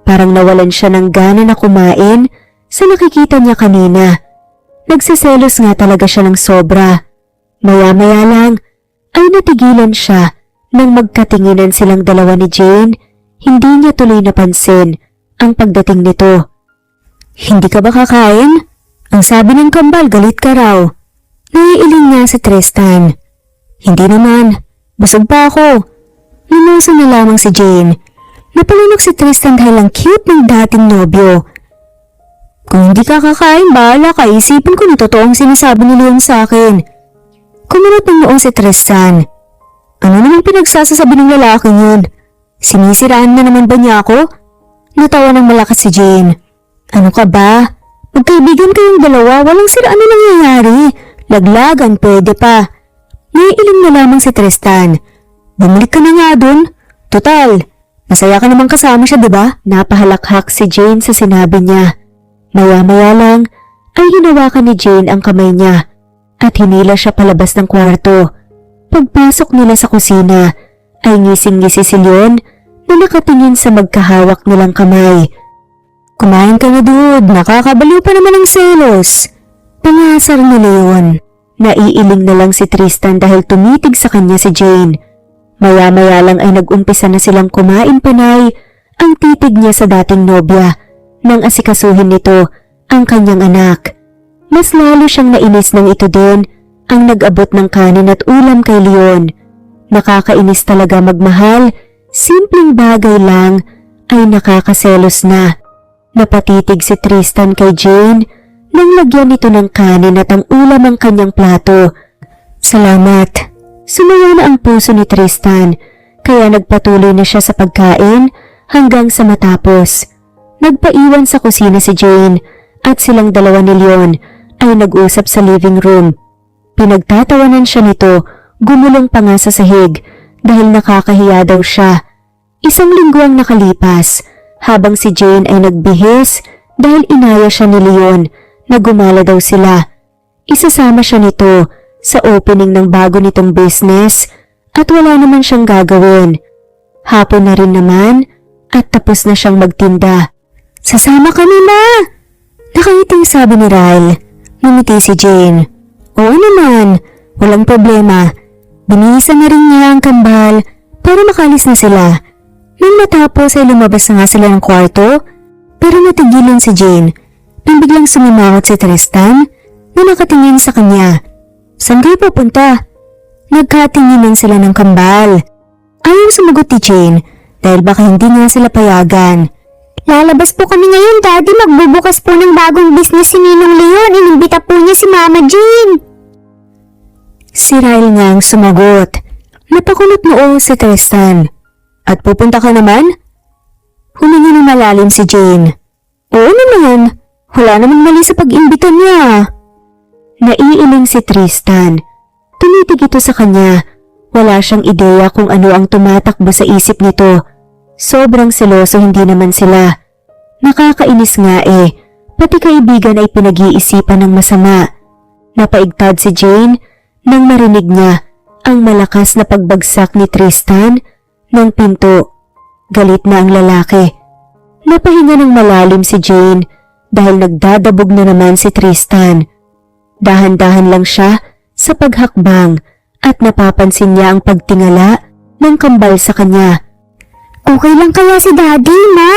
Parang nawalan siya ng gana na kumain sa nakikita niya kanina. Nagsiselos nga talaga siya ng sobra. Maya-maya lang ay natigilan siya nang magkatinginan silang dalawa ni Jane. Hindi niya tuloy napansin ang pagdating nito. Hindi ka ba kakain? Ang sabi ng kambal, galit ka raw. Naiiling nga si Tristan. Hindi naman. Busog pa ako. Minuso na lamang si Jane. Napalunok si Tristan dahil ang cute ng dating nobyo. Kung hindi ka kakain, bahala ka. Isipin ko na totoo ang sinasabi ni Leon sa akin. Kumunot ng noong si Tristan. Ano namang pinagsasasabi ng lalaking yun? Sinisiraan na naman ba niya ako? Natawa ng malakas si Jane. Ano ka ba? Magkaibigan kayong dalawa, walang siraan na nangyayari. Laglagan, pwede pa. Naiiling na lamang si Tristan. Bumalik ka na nga dun. Total, masaya ka namang kasama siya, diba? Napahalakhak si Jane sa sinabi niya. Maya-maya lang ay hinawakan ni Jane ang kamay niya at hinila siya palabas ng kwarto. Pagpasok nila sa kusina ay ngising-ngisi si Leon na nakatingin sa magkahawak nilang kamay. Kumain ka na, dude. Nakakabaliw pa naman ang selos. Pangasar ni Leon. Naiiling na lang si Tristan dahil tumitig sa kanya si Jane. Maya-maya lang ay nag-umpisa na silang kumain panay ang titig niya sa dating nobya nang asikasuhin nito ang kanyang anak. Mas lalo siyang nainis nang ito din ang nag-abot ng kanin at ulam kay Leon. Nakakainis talaga magmahal, simpleng bagay lang ay nakakaselos na. Napatitig si Tristan kay Jane nang lagyan nito ng kanin at ang ulam ang kanyang plato. Salamat. Sumaya na ang puso ni Tristan, kaya nagpatuloy na siya sa pagkain hanggang sa matapos. Nagpaiwan sa kusina si Jane at silang dalawa ni Leon ay nag-usap sa living room. Pinagtatawanan siya nito, gumulong pa nga sa sahig dahil nakakahiya daw siya. Isang linggo ang nakalipas habang si Jane ay nagbihis dahil inaya siya ni Leon na gumala daw sila. Isasama siya nito sa opening ng bago nitong business at wala naman siyang gagawin. Hapon na rin naman at tapos na siyang magtinda. Sasama kami, Ma! Nakaiting sabi ni Ryle. Ngumiti si Jane. Oo naman, walang problema. Binihisan na rin niya ang kambal para makalis na sila. Nang matapos ay lumabas na nga sila ng kwarto, pero natigilan si Jane nang biglang sumimangot si Tristan na nakatingin sa kanya. Saan kayo pupunta? Nagkatinginan sila ng kambal. Ayaw sumagot ni Jane dahil baka hindi nga sila payagan. Lalabas po kami ngayon, Daddy. Magbubukas po ng bagong business si Ninong Leon. Inimbita po niya si Mama Jane. Si Ryle nga ang sumagot. Napakulot noo si Tristan. At pupunta ka naman? Humingi ng malalim si Jane. Oo naman. Wala namang mali sa pag-imbita niya. Naiiling si Tristan. Tumitig ito sa kanya. Wala siyang ideya kung ano ang tumatakbo sa isip nito. Sobrang seloso hindi naman sila. Nakakainis nga pati kaibigan ay pinag-iisipan ng masama. Napaigtad si Jane nang marinig niya ang malakas na pagbagsak ni Tristan ng pinto. Galit na ang lalaki. Napahinga ng malalim si Jane dahil nagdadabog na naman si Tristan. Dahan-dahan lang siya sa paghakbang at napapansin niya ang pagtingala ng kambal sa kanya. Okay lang kaya si Daddy, Ma?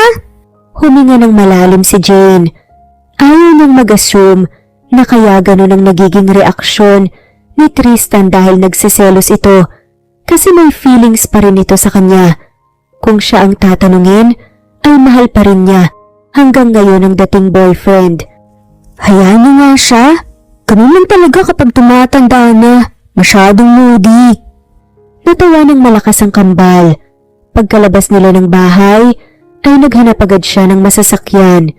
Huminga ng malalim si Jane. Ayaw niyang mag-assume na kaya ganun ang nagiging reaksyon ni Tristan dahil nagsiselos ito kasi may feelings pa rin ito sa kanya. Kung siya ang tatanungin, ay mahal pa rin niya hanggang ngayon ang dating boyfriend. Hayaan niyo nga siya. Ganun lang talaga kapag tumatanda na. Masyadong moody. Natawa ng malakas ang kambal. Pagkalabas nila ng bahay, ay naghanap agad siya ng masasakyan.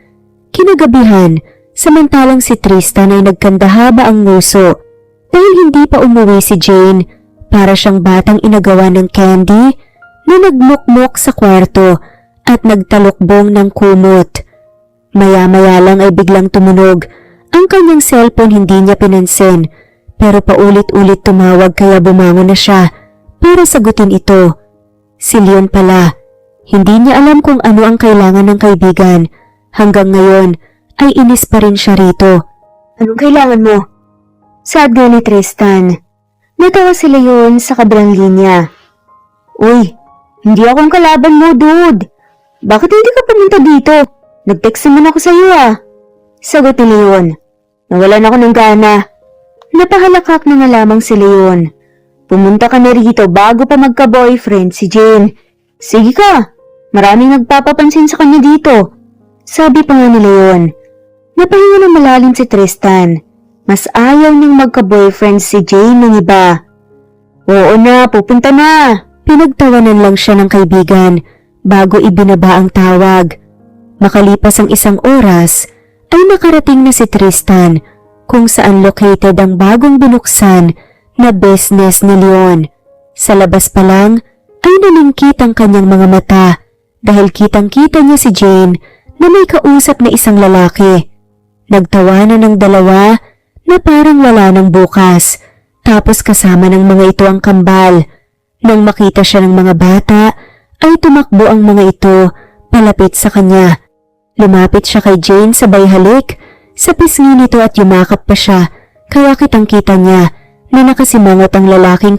Kinagabihan, samantalang si Tristan ay nagkandahaba ang nguso dahil hindi pa umuwi si Jane para siyang batang inagawa ng candy na nagmukmok sa kwarto at nagtalukbong ng kumot. Maya-maya lang ay biglang tumunog. Ang kanyang cellphone hindi niya pinansin pero paulit-ulit tumawag kaya bumangon na siya para sagutin ito. Si Leon pala. Hindi niya alam kung ano ang kailangan ng kaibigan. Hanggang ngayon ay inis pa rin siya rito. Anong kailangan mo? Sabi ni Tristan. Natawa si Leon sa kabilang linya. Uy, hindi ako ang kalaban mo, dude. Bakit hindi ka pumunta dito? Nag-text naman ako sa iyo Sagot ni Leon. Nawalan ako ng gana. Napahalakak na nga lamang si Leon. Pumunta ka na rito bago pa magka-boyfriend si Jane. Sige ka, maraming nagpapapansin sa kanya dito. Sabi pa nga ni Leon. Napahinga ng malalim si Tristan. Mas ayaw niyang magka-boyfriend si Jane ng iba. Oo na, pupunta na. Pinagtawanan lang siya ng kaibigan bago ibinaba ang tawag. Makalipas ang isang oras, ay nakarating na si Tristan kung saan located ang bagong binuksan na business ni Leon. Sa labas pa lang ay nalingkit ang kanyang mga mata dahil kitang-kita niya si Jane na may kausap na isang lalaki. Nagtawanan ng dalawa na parang wala ng bukas tapos kasama ng mga ito ang kambal. Nang makita siya ng mga bata ay tumakbo ang mga ito palapit sa kanya. Lumapit siya kay Jane sabay halik sa pisngi nito at yumakap pa siya kaya kitang-kita niya na nakasimangot ang lalaking